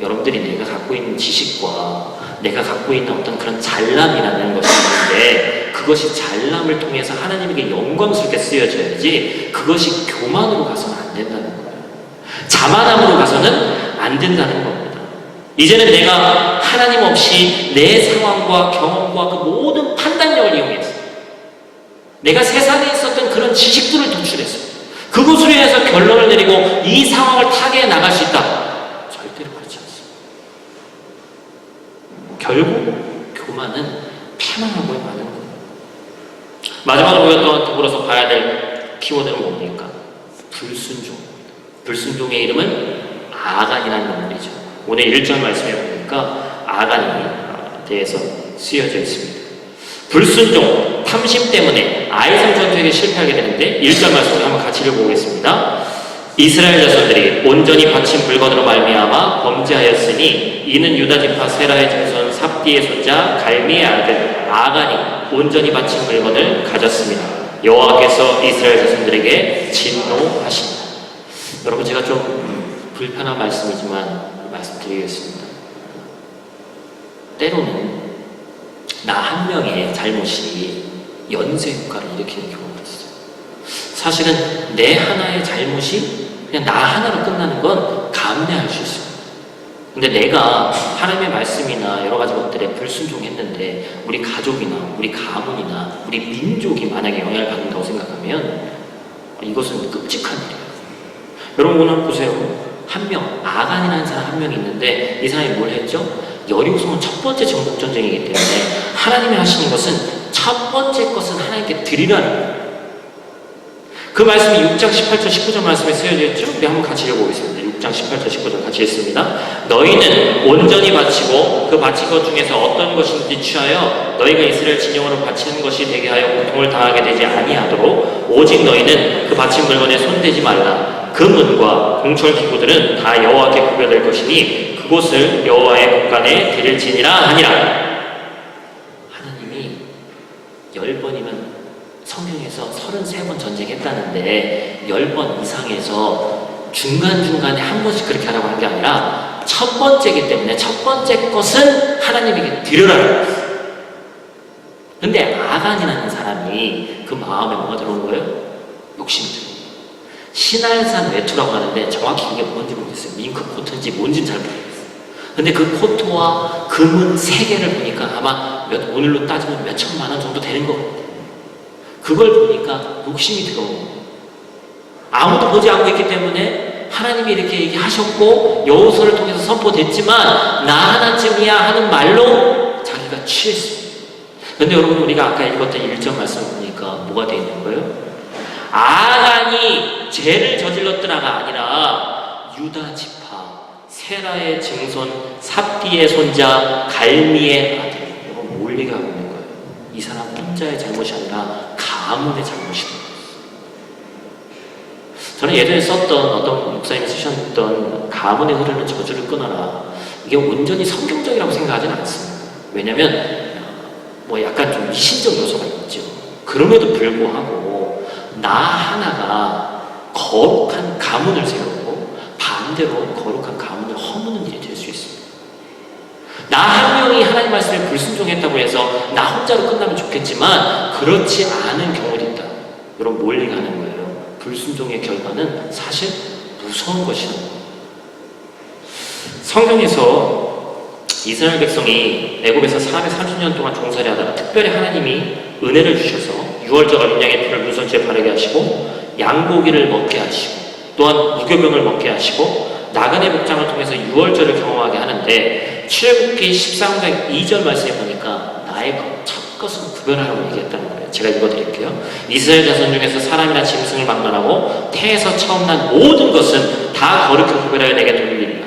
여러분들이 내가 갖고 있는 지식과 내가 갖고 있는 어떤 그런 잘남이라는 것이 있는데 그것이 잘남을 통해서 하나님에게 영광스럽게 쓰여져야지 그것이 교만으로 가서는 안 된다는 거예요. 자만함으로 가서는 안 된다는 겁니다. 이제는 내가 하나님 없이 내 상황과 경험과 그 모든 판단력을 이용해서 내가 세상에 있었던 그런 지식들을 도출해서 그것으로 인해서 결론을 내리고 이 상황을 타개해 나갈 수 있다. 절대로 그렇지 않습니다. 결국 교만은 패망하고에 많은 거예요. 마지막으로 우리가 또 더불어서 봐야 될 키워드는 뭡니까? 불순종. 불순종의 이름은 아간이라는 인물이죠. 오늘 1절 말씀에 보니까 아간에 대해서 쓰여져 있습니다. 불순종, 탐심 때문에 아이성 전투에게 실패하게 되는데 1절 말씀을 한번 같이 읽어보겠습니다. 이스라엘 자손들이 온전히 바친 물건으로 말미암아 범죄하였으니 이는 유다지파 세라의 증손 삽디의 손자 갈미의 아들 아간이 온전히 바친 물건을 가졌습니다. 여호와께서 이스라엘 자손들에게 진노하신다. 여러분, 제가 좀 불편한 말씀이지만 말씀드리겠습니다. 때로는 나 한 명의 잘못이 연쇄 효과를 일으키는 경우가 있어요. 사실은 내 하나의 잘못이 그냥 나 하나로 끝나는 건 감내할 수 있어요. 근데 내가 하나님의 말씀이나 여러 가지 것들에 불순종했는데 우리 가족이나 우리 가문이나 우리 민족이 만약에 영향을 받는다고 생각하면 이것은 끔찍한 일이에요. 여러분, 오늘 보세요. 한 명, 아간이라는 사람 한 명이 있는데 이 사람이 뭘 했죠? 여리고성은 첫 번째 정복 전쟁이기 때문에 하나님이 하시는 것은 첫 번째 것은 하나님께 드리라는 거예요. 그 말씀이 6장 18절 19절 말씀에 쓰여져 있죠? 우리 한번 같이 읽어보겠습니다. 6장 18절 19절 같이 읽습니다. 너희는 온전히 바치고 그 바친 것 중에서 어떤 것인지 취하여 너희가 이스라엘 진영으로 바치는 것이 되게 하여 고통을 당하게 되지 아니하도록 오직 너희는 그 바친 물건에 손대지 말라. 그 문과 공철 기구들은 다 여호와께 구별될 것이니 그곳을 여호와의 곳간에 드릴지니라 하니라. 하나님이 10번이면 성경에서 33번 전쟁했다는데 10번 이상에서 중간중간에 한 번씩 그렇게 하라고 한 게 아니라 첫 번째이기 때문에 첫 번째 것은 하나님에게 드려라는 거예요. 근데 아간이라는 사람이 그 마음에 뭐가 들어온 거예요? 욕심이 들어온 거예요. 신할산 외투라고 하는데 정확히 이게 뭔지 모르겠어요. 밍크 코트인지 뭔지는 잘 모르겠어요. 근데 그 코트와 금은 3개를 보니까 아마 오늘로 따지면 몇 천만 원 정도 되는 것 같아요. 그걸 보니까 욕심이 들어온 거예요. 아무도 보지 않고 있기 때문에 하나님이 이렇게 얘기하셨고 여호수아를 통해서 선포됐지만 나 하나쯤이야 하는 말로 자기가 취했습니다. 그런데 여러분 우리가 아까 읽었던 1절 말씀 보니까 뭐가 되어 있는 거예요? 아간이 죄를 저질렀더라가 아니라 유다 지파 세라의 증손 삽디의 손자 갈미의 아들. 여러분 뭘 얘기하고 있는 거예요? 이 사람 혼자의 잘못이 아니라 가문의 잘못이다. 저는 예전에 썼던 어떤 목사님이 쓰셨던 가문에 흐르는 저주를 끊어라. 이게 온전히 성경적이라고 생각하지는 않습니다. 왜냐하면 뭐 약간 좀 미신적 요소가 있죠. 그럼에도 불구하고 나 하나가 거룩한 가문을 세우고 반대로 거룩한 가문을 허무는 일이 될 수 있습니다. 나 한 명이 하나님 말씀에 불순종했다고 해서 나 혼자로 끝나면 좋겠지만 그렇지 않은 경우도 있다. 여러분 뭘 얘기하는 거예요? 불순종의 결과는 사실 무서운 것이라는 거예요. 성경에서 이스라엘 백성이 애굽에서 430년 동안 종살이 하다가 특별히 하나님이 은혜를 주셔서 유월절 어린 양의 피를 문설주에 바르게 하시고 양고기를 먹게 하시고 또한 무교병을 먹게 하시고 나그네 복장을 통해서 유월절을 경험하게 하는데 출애굽기 13장 2절 말씀에 보니까 나의 첫 것은 구별하라고 얘기했다는 거예요. 제가 읽어드릴게요. 이스라엘 자손 중에서 사람이나 짐승을 막론하고 태에서 처음 난 모든 것은 다 거룩히 구별하여 내게 돌리리라.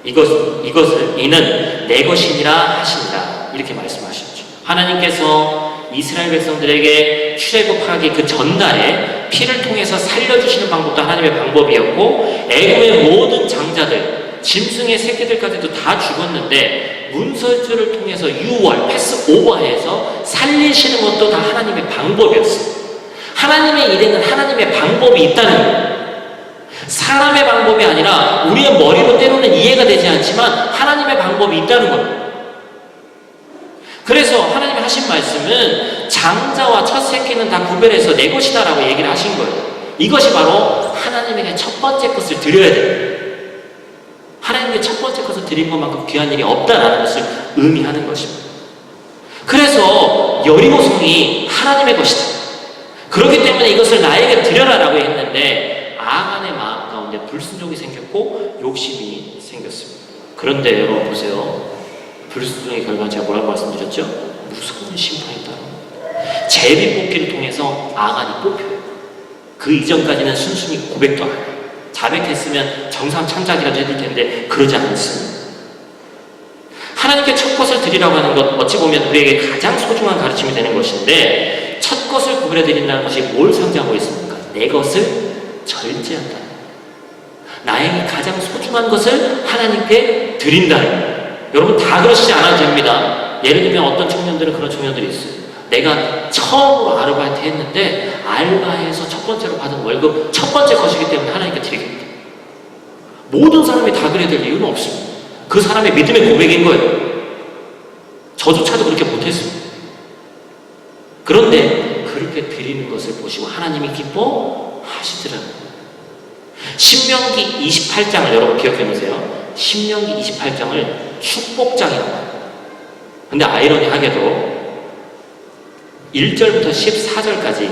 이것을 이는 내 것이니라 하시니라. 이렇게 말씀하셨죠. 하나님께서 이스라엘 백성들에게 출애굽하기 그 전날에 피를 통해서 살려주시는 방법도 하나님의 방법이었고 애굽의 모든 장자들 짐승의 새끼들까지도 다 죽었는데 문설주를 통해서 유월 패스오버해서 살리시는 것도 다 하나님의 방법이었어요. 하나님의 일에는 하나님의 방법이 있다는 거예요. 사람의 방법이 아니라 우리의 머리로 때로는 이해가 되지 않지만 하나님의 방법이 있다는 거예요. 그래서 하나님이 하신 말씀은 장자와 첫 새끼는 다 구별해서 내 것이다 라고 얘기를 하신 거예요. 이것이 바로 하나님에게 첫 번째 것을 드려야 돼요. 하나님께 첫 번째 것을 드린 것만큼 귀한 일이 없다라는 것을 의미하는 것입니다. 그래서 여리고성이 하나님의 것이다. 그렇기 때문에 이것을 나에게 드려라라고 했는데 아간의 마음 가운데 불순종이 생겼고 욕심이 생겼습니다. 그런데 여러분 보세요. 불순종의 결과는 제가 뭐라고 말씀드렸죠? 무서운 심판이 따라 제비 뽑기를 통해서 아간이 뽑혀요. 그 이전까지는 순순히 고백도 안 해요. 자백했으면 정상 창작이라도 해줄 텐데 그러지 않습니다. 하나님께 첫 것을 드리라고 하는 것 어찌 보면 우리에게 가장 소중한 가르침이 되는 것인데 첫 것을 구별해 드린다는 것이 뭘 상징하고 있습니까? 내 것을 절제한다. 나에게 가장 소중한 것을 하나님께 드린다는 거예요. 여러분 다 그러시지 않아도 됩니다. 예를 들면 어떤 청년들은 그런 청년들이 있어요. 내가 처음으로 아르바이트 했는데 알바에서 첫 번째로 받은 월급 첫 번째 것이기 때문에 하나님께 드리겠다. 모든 사람이 다 그래야 될 이유는 없습니다. 그 사람의 믿음의 고백인 거예요. 저조차도 그렇게 못했습니다. 그런데 그렇게 드리는 것을 보시고 하나님이 기뻐하시더라고요. 신명기 28장을 여러분 기억해 놓으세요. 신명기 28장을 축복장이라고 합니다. 근데 아이러니하게도 1절부터 14절까지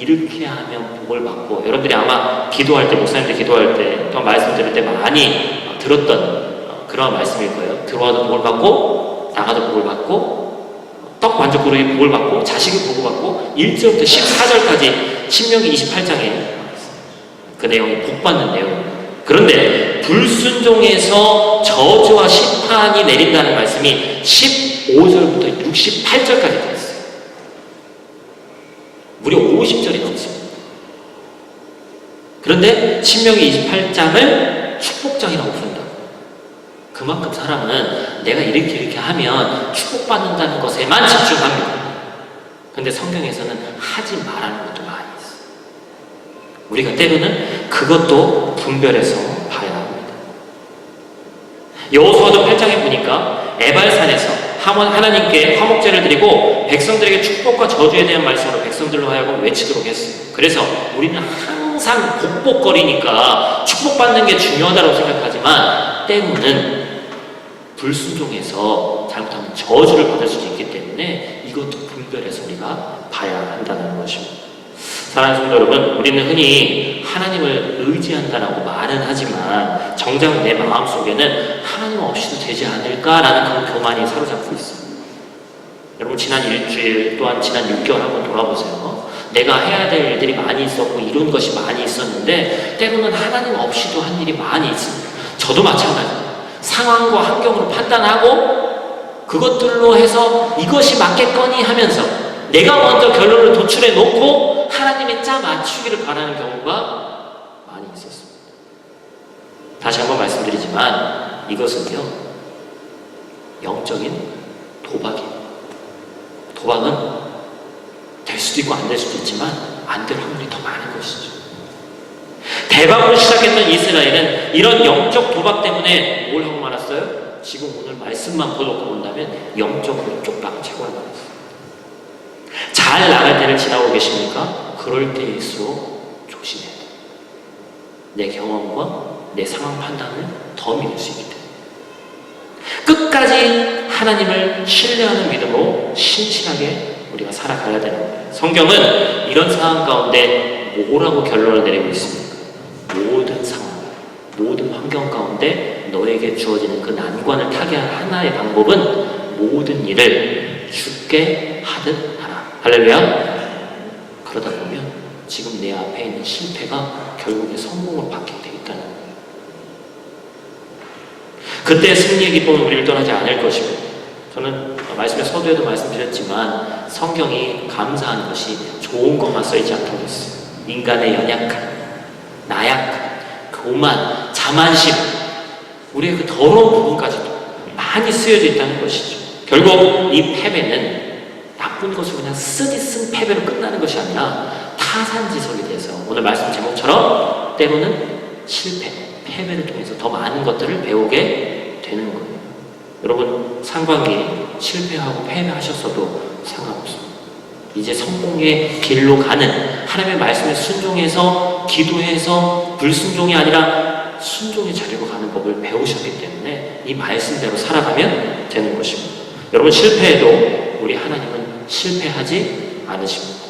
이렇게 하면 복을 받고, 여러분들이 아마 기도할 때, 목사님들 기도할 때, 또 말씀 들을 때 많이 들었던 그런 말씀일 거예요. 들어와도 복을 받고, 나가도 복을 받고, 떡 반죽그릇에 복을 받고, 자식이 복을 받고, 1절부터 14절까지 신명기 28장에 그 내용이 복 받는 내용. 그런데 불순종에서 저주와 심판이 내린다는 말씀이 15절부터 68절까지 되어 있어요. 무려 50절이 넘습니다. 그런데 신명기 28장을 축복장이라고 부른다. 그만큼 사람은 내가 이렇게 하면 축복받는다는 것에만 집중합니다. 그런데 성경에서는 하지 말라는 것도 많이 있어요. 우리가 때로는 그것도 분별해서 봐야 합니다. 여호수아도 8장에 보니까 에발산에서 하나님께 화목제를 드리고 백성들에게 축복과 저주에 대한 말씀으로 백성들로 하여금 외치도록 했어요. 그래서 우리는 항상 복복거리니까 축복받는 게 중요하다고 생각하지만 때로는 불순종해서 잘못하면 저주를 받을 수도 있기 때문에 이것도 분별해서 우리가 봐야 한다는 것입니다. 사랑하는 성도 여러분, 우리는 흔히 하나님을 의지한다라고 말은 하지만 정작 내 마음속에는 하나님 없이도 되지 않을까라는 그런 교만이 사로잡고 있어요. 여러분, 지난 일주일 또한 지난 6개월 한번 돌아보세요. 내가 해야 될 일들이 많이 있었고 이룬 것이 많이 있었는데 때로는 하나님 없이도 한 일이 많이 있습니다. 저도 마찬가지입니다. 상황과 환경으로 판단하고 그것들로 해서 이것이 맞겠거니 하면서 내가 먼저 결론을 도출해 놓고 하나님의 짜 맞추기를 바라는 경우가 많이 있었습니다. 다시 한번 말씀드리지만 이것은요, 영적인 도박이에요. 도박은 될 수도 있고 안 될 수도 있지만 안 될 확률이 더 많은 것이죠. 대박으로 시작했던 이스라엘은 이런 영적 도박 때문에 뭘 하고 말았어요? 지금 오늘 말씀만 보고 본다면 영적으로 쪽방채고 말았어요. 잘 나갈 때를 지나고 계십니까? 그럴 때일수록 조심해야 돼요. 내 경험과 내 상황 판단을 더 믿을 수 있기 때문에 끝까지 하나님을 신뢰하는 믿음으로 신실하게 우리가 살아가야 되는 거예요. 성경은 이런 상황 가운데 뭐라고 결론을 내리고 있습니까? 모든 상황, 모든 환경 가운데 너에게 주어지는 그 난관을 타개할 하나의 방법은 모든 일을 주께 하듯 하라. 할렐루야. 그러다 보면 지금 내 앞에 있는 실패가 결국에 성공을 받게 돼 있다는 거예요. 그때 승리의 기쁨은 우리를 떠나지 않을 것이고, 저는 말씀에 서두에도 말씀드렸지만 성경이 감사한 것이 좋은 것만 써있지 않다고 했어요. 인간의 연약함, 나약함, 교만, 자만심, 우리의 그 더러운 부분까지도 많이 쓰여져 있다는 것이죠. 결국 이 패배는 나쁜 것을 그냥 쓰디 쓴 패배로 끝나는 것이 아니라 타산지석이 돼서 오늘 말씀 제목처럼 때로는 실패, 패배를 통해서 더 많은 것들을 배우게 되는 거예요. 여러분, 상반기에 실패하고 패배하셨어도 상관없습니다. 이제 성공의 길로 가는 하나님의 말씀에 순종해서 기도해서 불순종이 아니라 순종의 자리로 가는 법을 배우셨기 때문에 이 말씀대로 살아가면 되는 것입니다. 여러분, 실패해도 우리 하나님은 실패하지 않으십니다.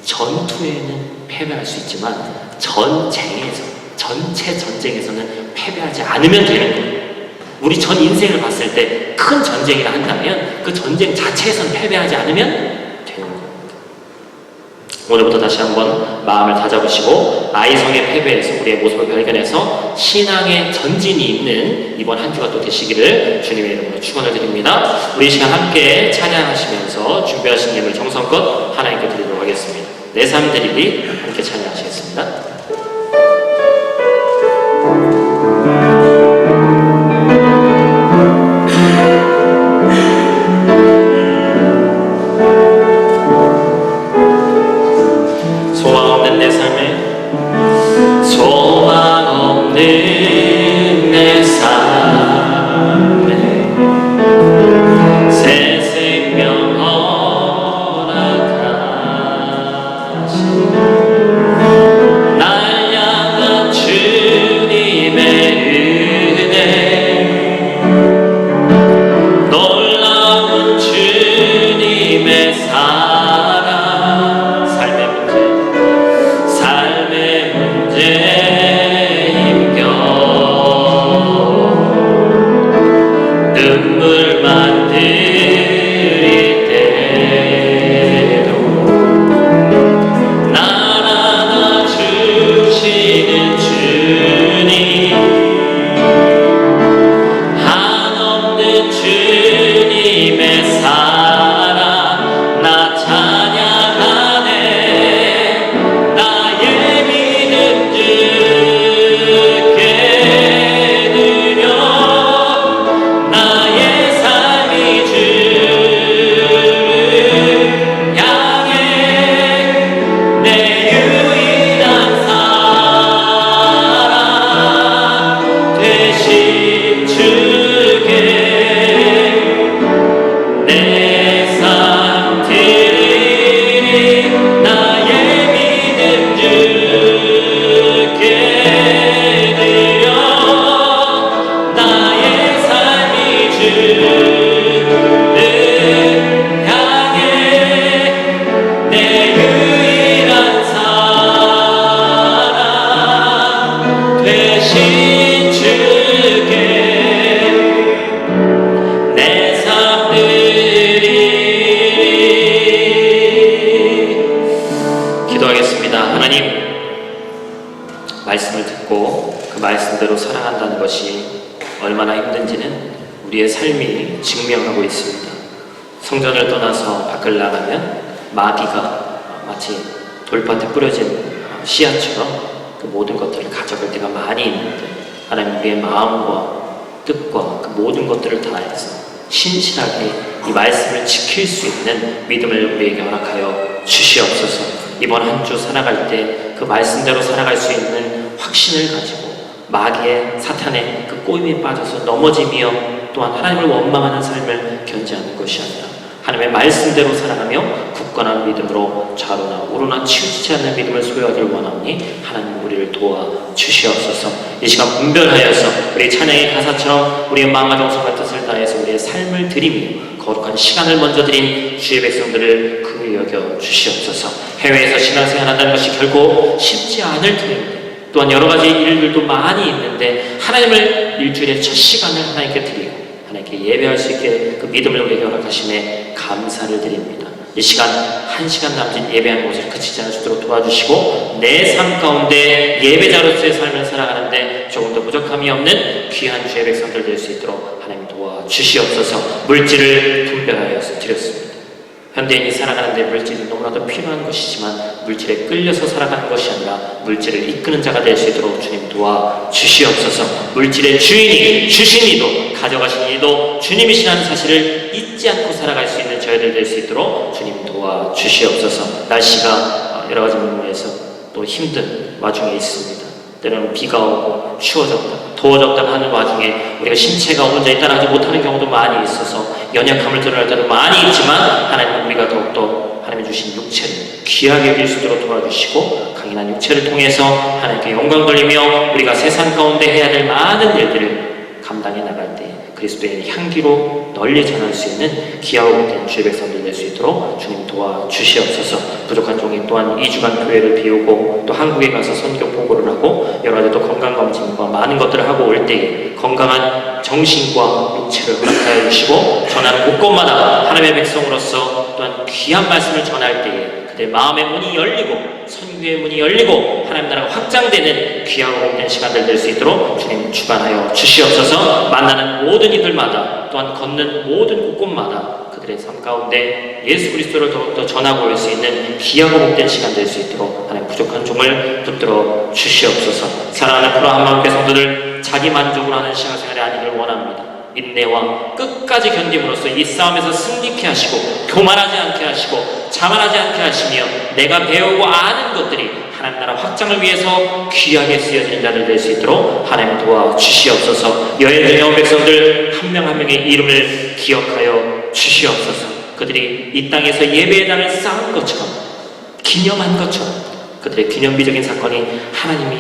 전투에는 패배할 수 있지만 전쟁에서, 전체 전쟁에서는 패배하지 않으면 되는 거예요. 우리 전 인생을 봤을 때 큰 전쟁이라 한다면 그 전쟁 자체에서는 패배하지 않으면 되는 겁니다. 오늘부터 다시 한번 마음을 다잡으시고 아이성의 패배에서 우리의 모습을 발견해서 신앙의 전진이 있는 이번 한 주가 또 되시기를 주님의 이름으로 축원을 드립니다. 우리 시간 함께 찬양하시면서 준비하신 예물 정성껏 하나님께 드리도록 하겠습니다. 내 삶 드리리 함께 찬양하시겠습니다. 나 그 말씀대로 살아간다는 것이 얼마나 힘든지는 우리의 삶이 증명하고 있습니다. 성전을 떠나서 밖을 나가면 마귀가 마치 돌밭에 뿌려진 씨앗처럼 그 모든 것들을 가져갈 때가 많이 있는데, 하나님 우리의 마음과 뜻과 그 모든 것들을 다해서 신실하게 이 말씀을 지킬 수 있는 믿음을 우리에게 허락하여 주시옵소서. 이번 한 주 살아갈 때 그 말씀대로 살아갈 수 있는 확신을 가지고 마귀의 사탄의 그 꼬임에 빠져서 넘어지며 또한 하나님을 원망하는 삶을 견지하는 것이 아니라 하나님의 말씀대로 살아가며 굳건한 믿음으로 좌로나 우로나 치우치지 않는 믿음을 소유하기를 원하오니 하나님 우리를 도와 주시옵소서. 이 시간 분별하여서 우리 찬양의 가사처럼 우리의 마음과 정성과 뜻을 다해서 우리의 삶을 드리며 거룩한 시간을 먼저 드린 주의 백성들을 긍휼히 여겨 주시옵소서. 해외에서 신앙생활한다는 것이 결코 쉽지 않을 터입니다. 또한 여러 가지 일들도 많이 있는데 하나님을 일주일의 첫 시간을 하나님께 드리고 하나님께 예배할 수 있게 그 믿음을 우리에게 허락하심에 감사를 드립니다. 이 시간 한 시간 남짓 예배하는 것을 그치지 않을 수 있도록 도와주시고 내 삶 가운데 예배자로서의 삶을 살아가는데 조금 더 부족함이 없는 귀한 주의 백성들 될 수 있도록 하나님 도와주시옵소서. 물질을 분별하여서 드렸습니다. 현대인이 살아가는데 물질이 너무나도 필요한 것이지만 물질에 끌려서 살아가는 것이 아니라 물질을 이끄는 자가 될 수 있도록 주님 도와주시옵소서. 물질의 주인이 주신 이도 가져가신 이도 주님이시라는 사실을 잊지 않고 살아갈 수 있는 저희들 될 수 있도록 주님 도와주시옵소서. 날씨가 여러 가지 면에서 또 힘든 와중에 있습니다. 때로는 비가 오고 추워졌다 더워졌다 하는 와중에 우리가 신체가 온전히 따라가지 못하는 경우도 많이 있어서 연약함을 드러날 때도 많이 있지만 하나님 우리가 더욱더 하나님이 주신 육체를 귀하게 여길 수 있도록 도와주시고 강인한 육체를 통해서 하나님께 영광 돌리며 우리가 세상 가운데 해야 될 많은 일들을 감당해 나갈 때 그리스도의 향기로 널리 전할 수 있는 귀하고 복된 주의 백성들 될 수 있도록 주님 도와주시옵소서. 부족한 종이 또한 2주간 교회를 비우고 또 한국에 가서 선교 보고를 하고 여러 가지 또 건강검진과 많은 것들을 하고 올 때에 건강한 정신과 육체를 허락하여 주시고 전하는 곳곳마다 하나님의 백성으로서 또한 귀한 말씀을 전할 때에 그들의 마음의 문이 열리고 선교의 문이 열리고 하나님 나라가 확장되는 귀하고 복된 시간들 될 수 있도록 주님 주관하여 주시옵소서. 만나는 모든 이들마다 또한 걷는 모든 곳곳마다 그들의 삶 가운데 예수 그리스도를 더욱더 전하고 올 수 있는 귀하고 복된 시간 될 수 있도록 하나님 부족한 종을 붙들어 주시옵소서. 사랑하는 프로 한마음 백성들을 자기 만족으로 하는 신앙생활이 아니기를 원합니다. 인내와 끝까지 견딤으로써 이 싸움에서 승리케 하시고 교만하지 않게 하시고 자만하지 않게 하시며 내가 배우고 아는 것들이 하나님 나라 확장을 위해서 귀하게 쓰여지는 자들 될 수 있도록 하나님 도와주시옵소서. 여행을 해온 백성들 한 명 한 명의 이름을 기억하여 주시옵소서. 그들이 이 땅에서 예배의 당을 쌓은 것처럼 기념한 것처럼 그들의 기념비적인 사건이 하나님이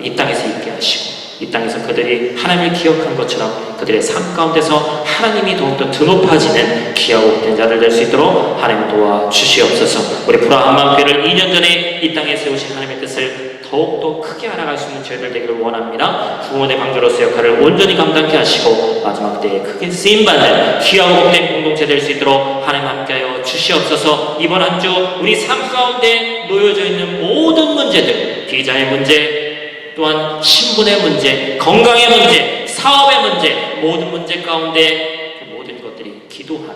이 땅에서 있게 하시고 이 땅에서 그들이 하나님을 기억한 것처럼 그들의 삶 가운데서 하나님이 더욱더 드높아지는 귀하고 복된 자들 될 수 있도록 하나님 도와주시옵소서. 우리 프라 한마음교회를 2년 전에 이 땅에 세우신 하나님의 뜻을 더욱더 크게 알아갈 수 있는 저희들 되기를 원합니다. 구원의 방주로서 역할을 온전히 감당케 하시고 마지막 때에 크게 쓰임받는 귀하고 복된 공동체 될 수 있도록 하나님 함께하여 주시옵소서. 이번 한 주 우리 삶 가운데 놓여져 있는 모든 문제들, 비자의 문제, 또한 신분의 문제, 건강의 문제, 사업의 문제, 모든 문제 가운데 그 모든 것들이 기도하며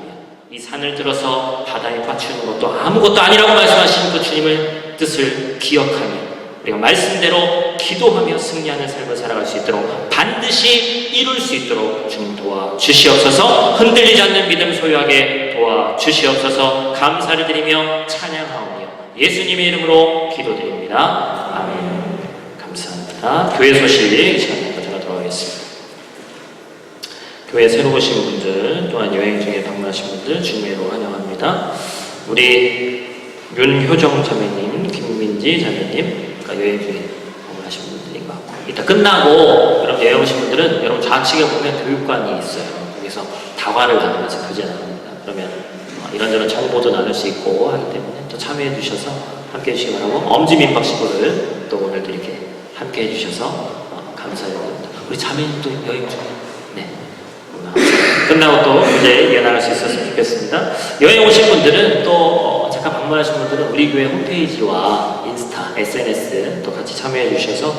이 산을 들어서 바다에 받치는 것도 아무것도 아니라고 말씀하시는 그 주님의 뜻을 기억하며 우리가 말씀대로 기도하며 승리하는 삶을 살아갈 수 있도록 반드시 이룰 수 있도록 주님 도와주시옵소서. 흔들리지 않는 믿음 소유하게 도와주시옵소서. 감사를 드리며 찬양하오며 예수님의 이름으로 기도드립니다. 아멘. 감사합니다. 교회 소식 이 시간에 가져가 들어가겠습니다. 교회 새로 오신 분들 또한 여행 중에 방문하신 분들 주님으로 환영합니다. 우리 윤효정 자매님, 김민지 자매님 여행 중에 방문하신 분들인 것 같고 이따 끝나고 여러분 여행 오신 분들은 여러분 좌측에 보면 교육관이 있어요. 거기서 다과를 나누면서 교제 나눕니다. 그러면 이런저런 정보도 나눌 수 있고 하기 때문에 또 참여해 주셔서 함께 해주시기 바라고 엄지민박 시구를 또 오늘도 이렇게 함께 해주셔서 감사드립니다. 우리 자매님도 여행 중에 네 끝나고 또 이제 이어나갈 수 있었으면 좋겠습니다. 여행 오신 분들은 또 잠깐 방문하신 분들은 우리 교회 홈페이지와 인스타, SNS 또 같이 참여해 주셔서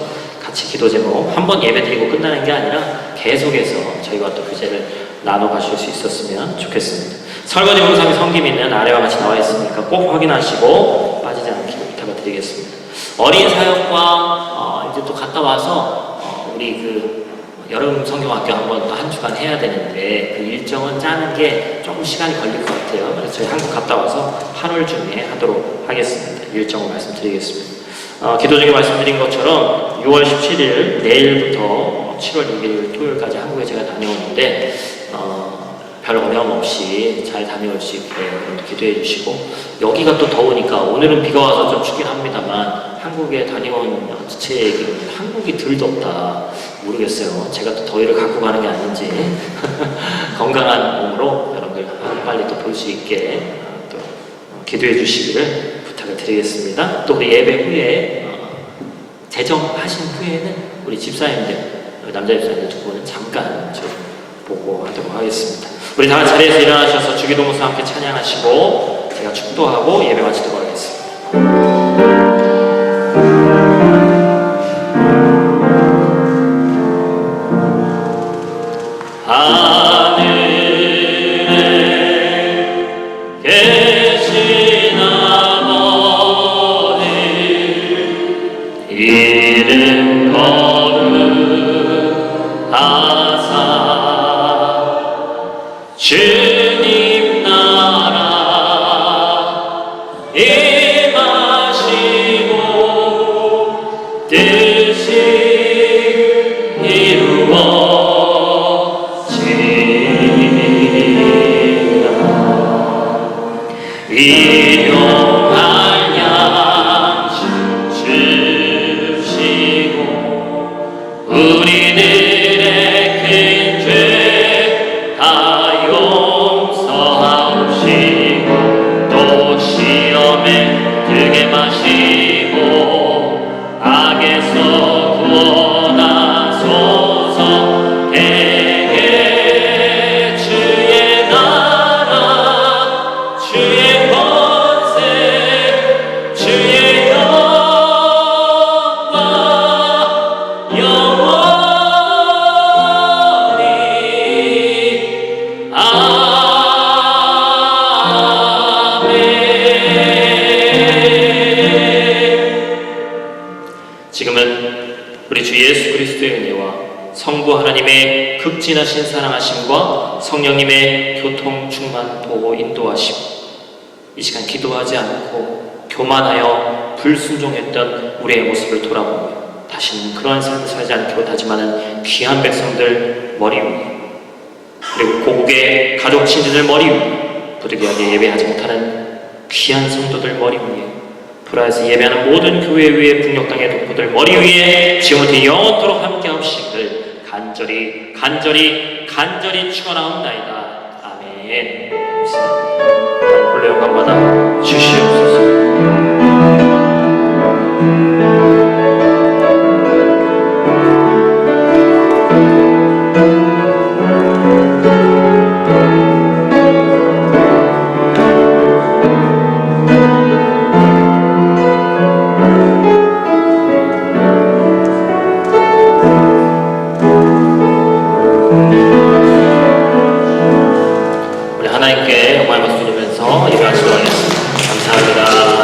같이 기도 제목 한 번 예배 드리고 끝나는 게 아니라 계속해서 저희가 또 교제를 나눠가실 수 있었으면 좋겠습니다. 설거지 봉사비 섬김에는 아래와 같이 나와 있으니까 꼭 확인하시고 빠지지 않기를 부탁을 드리겠습니다. 어린 사역과 이제 또 갔다 와서 우리 그 여름 성경학교 한번 또 한 주간 해야 되는데 그 일정은 짜는 게 조금 시간이 걸릴 것 같아요. 그래서 저희 한국 갔다 와서 8월 중에 하도록 하겠습니다. 일정을 말씀드리겠습니다. 기도 중에 말씀드린 것처럼 6월 17일 내일부터 7월 6일 토요일까지 한국에 제가 다녀오는데 별 어려움 없이 잘 다녀올 수 있게 기도해 주시고, 여기가 또 더우니까 오늘은 비가 와서 좀 춥긴 합니다만 한국에 다녀온 지체의 얘기는 한국이 덜 덥다. 모르겠어요. 제가 또 더위를 갖고 가는 게 아닌지 건강한 몸으로 여러분들 빨리 또 볼 수 있게 또 기도해 주시기를 부탁을 드리겠습니다. 또 우리 예배 후에 재정하신 후에는 우리 집사님들, 남자 집사님들 두 분은 잠깐 좀 보고 하도록 하겠습니다. 우리 다 자리에서 일어나셔서 주기도문서 함께 찬양하시고 제가 축도하고 예배 마치도록 하겠습니다. 계신 아버지 이름 거룩하사 주님 나라 임하시고 뜻이 일용할 양식 주시고 우리들의 큰 죄 다 용서하시고 또 시험에 들게 마시고 악에서 구원하소서. 대개 주의 나라 주의 권세 주의 영광 영원히 아멘. 지금은 우리 주 예수 그리스도의 은혜와 성부 하나님의 극진하신 사랑하심과 성령님의 교통 충만 보호 인도하심, 이 시간 기도하지 않고 교만하여 불순종했던 우리의 모습을 돌아보며 다시는 그러한 삶을 살지 않기로 다짐하는 귀한 백성들 머리 위에, 그리고 고국의 가족 친지들 머리 위에, 부득이하게 예배하지 못하는 귀한 성도들 머리 위에, 브라에서 예배하는 모든 교회 위에 북녘 땅의 동포들 머리 위에 지금부터 영원토록 함께하시기를 간절히 축원하옵나이다. 아멘. 홀로 영광받아 주시옵소서. 하나님께 영광을 말씀드리면서 예배하시도록 하겠습니다. 감사합니다.